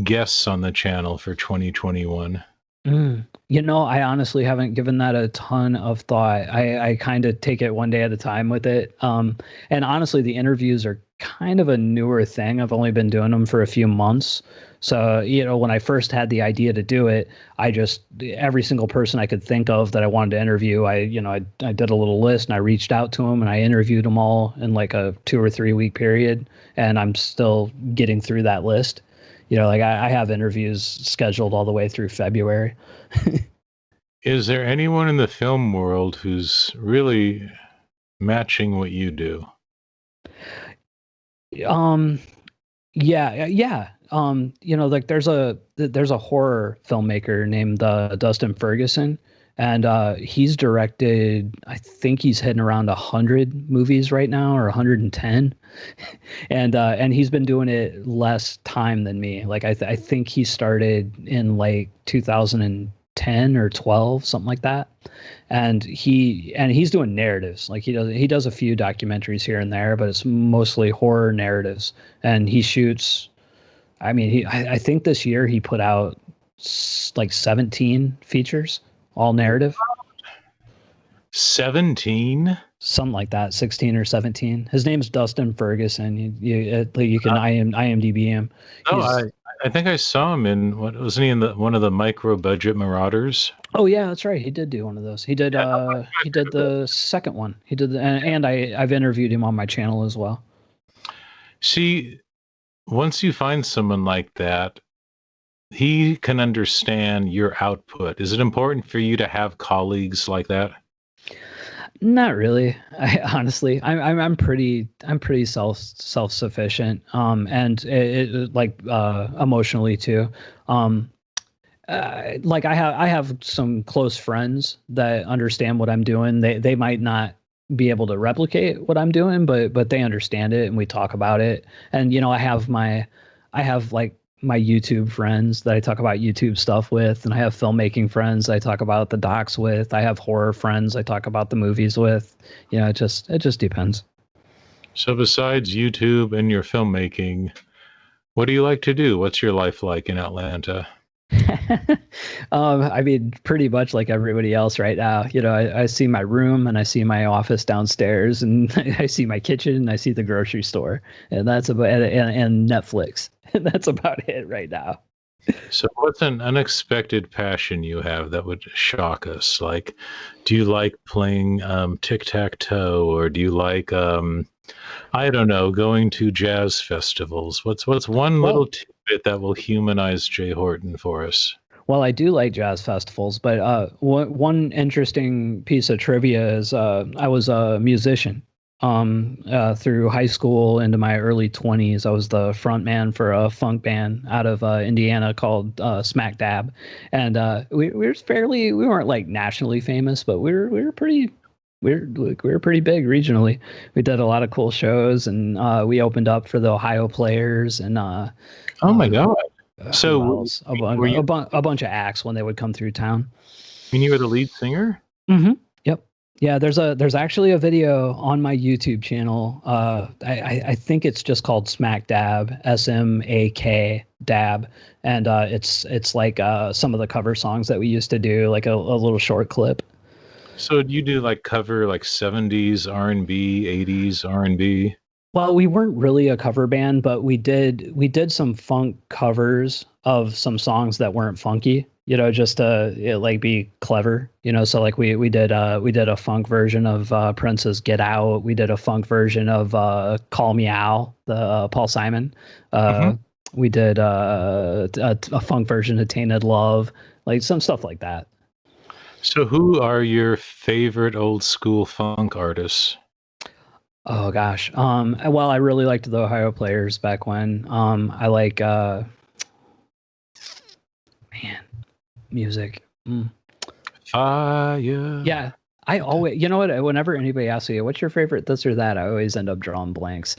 guests on the channel for 2021? I honestly haven't given that a ton of thought. I kind of take it one day at a time with it. And honestly, the interviews are kind of a newer thing. I've only been doing them for a few months. So, when I first had the idea to do it, every single person I could think of that I wanted to interview, I did a little list and I reached out to them and I interviewed them all in like a 2 or 3 week period. And I'm still getting through that list. Like I have interviews scheduled all the way through February. Is there anyone in the film world who's really matching what you do? Um, yeah. Like there's a horror filmmaker named Dustin Ferguson, and he's directed. I think he's hitting around 100 movies right now, or 110, and he's been doing it less time than me. Like I think he started in like 2010 or 12, something like that. And he's doing narratives. Like he does a few documentaries here and there, but it's mostly horror narratives. And he shoots. I mean, I think this year he put out like 17 features, all narrative, 17? something like that, 16 or 17. His name's Dustin Ferguson. You can IMDb him. Oh, He's I think I saw him in, what wasn't he in one of the micro budget Marauders? Oh yeah, that's right. He did do one of those. He did the second one. He did and I've interviewed him on my channel as well. See, once you find someone like that, he can understand your output. Is it important for you to have colleagues like that? Not really. I'm pretty self-sufficient. And like emotionally too. Like I have some close friends that understand what I'm doing. They might not be able to replicate what I'm doing, but they understand it, and we talk about it. And I have like my YouTube friends that I talk about YouTube stuff with, and I have filmmaking friends I talk about the docs with. I have horror friends I talk about the movies with. It just depends. So besides YouTube and your filmmaking, what do you like to do? What's your life like in Atlanta? I mean, pretty much like everybody else right now. I see my room and I see my office downstairs, and I see my kitchen and I see the grocery store, and that's about and Netflix. And that's about it right now. So what's an unexpected passion you have that would shock us? Like, do you like playing tic-tac-toe, or do you like I don't know, going to jazz festivals? What's one little Well, tidbit that will humanize Jay Horton for us? well, I do like jazz festivals, but one interesting piece of trivia is I was a musician. Through high school into my early 20s, I was the front man for a funk band out of Indiana called Smack Dab, and we weren't like nationally famous, but we were pretty. We were pretty big regionally. We did a lot of cool shows, and we opened up for the Ohio Players, and Oh my who God. who So else? were you A bunch of acts when they would come through town. when you were the lead singer? Yep. Yeah, there's actually a video on my YouTube channel. I think it's just called Smack Dab, SMAK Dab, and it's like some of the cover songs that we used to do, like a little short clip. So do you do like cover like 70s R&B, 80s R&B? Well, we weren't really a cover band, but we did some funk covers of some songs that weren't funky, just to like be clever, So like we did a funk version of Prince's Get Out. We did a funk version of Call Me Al, the Paul Simon. Hmm. Uh, we did a funk version of Tainted Love, like some stuff like that. So who are your favorite old school funk artists? Oh gosh. Well, I really liked the Ohio Players back when. I like man, music. Fire. Yeah. I always, you know what? Whenever anybody asks me, what's your favorite this or that, I always end up drawing blanks.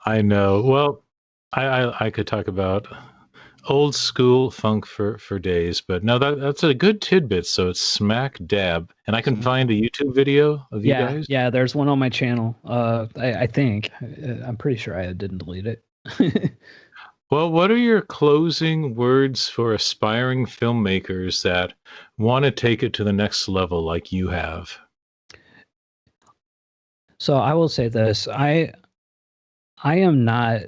I know. Well, I could talk about old school funk for days, but no, that's a good tidbit. So it's Smack Dab, and I can find a YouTube video of you Yeah, guys. yeah. There's one on my channel. I think I'm pretty sure I didn't delete it. Well, what are your closing words for aspiring filmmakers that want to take it to the next level like you have? So I will say this: I am not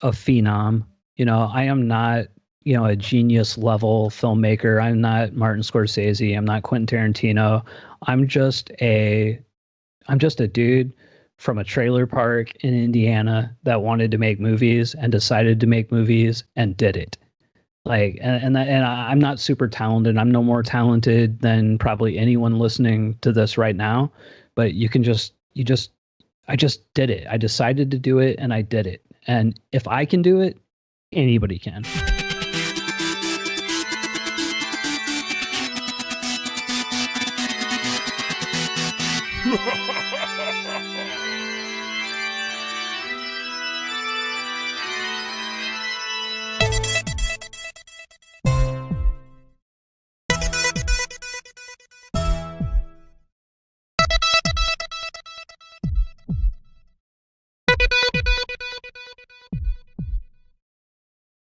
a phenom. I am not, a genius level filmmaker. I'm not Martin Scorsese. I'm not Quentin Tarantino. I'm just a I'm just a dude from a trailer park in Indiana that wanted to make movies and decided to make movies and did it. Like, I'm not super talented. I'm no more talented than probably anyone listening to this right now. But you just I just did it. I decided to do it and I did it. And if I can do it, anybody can.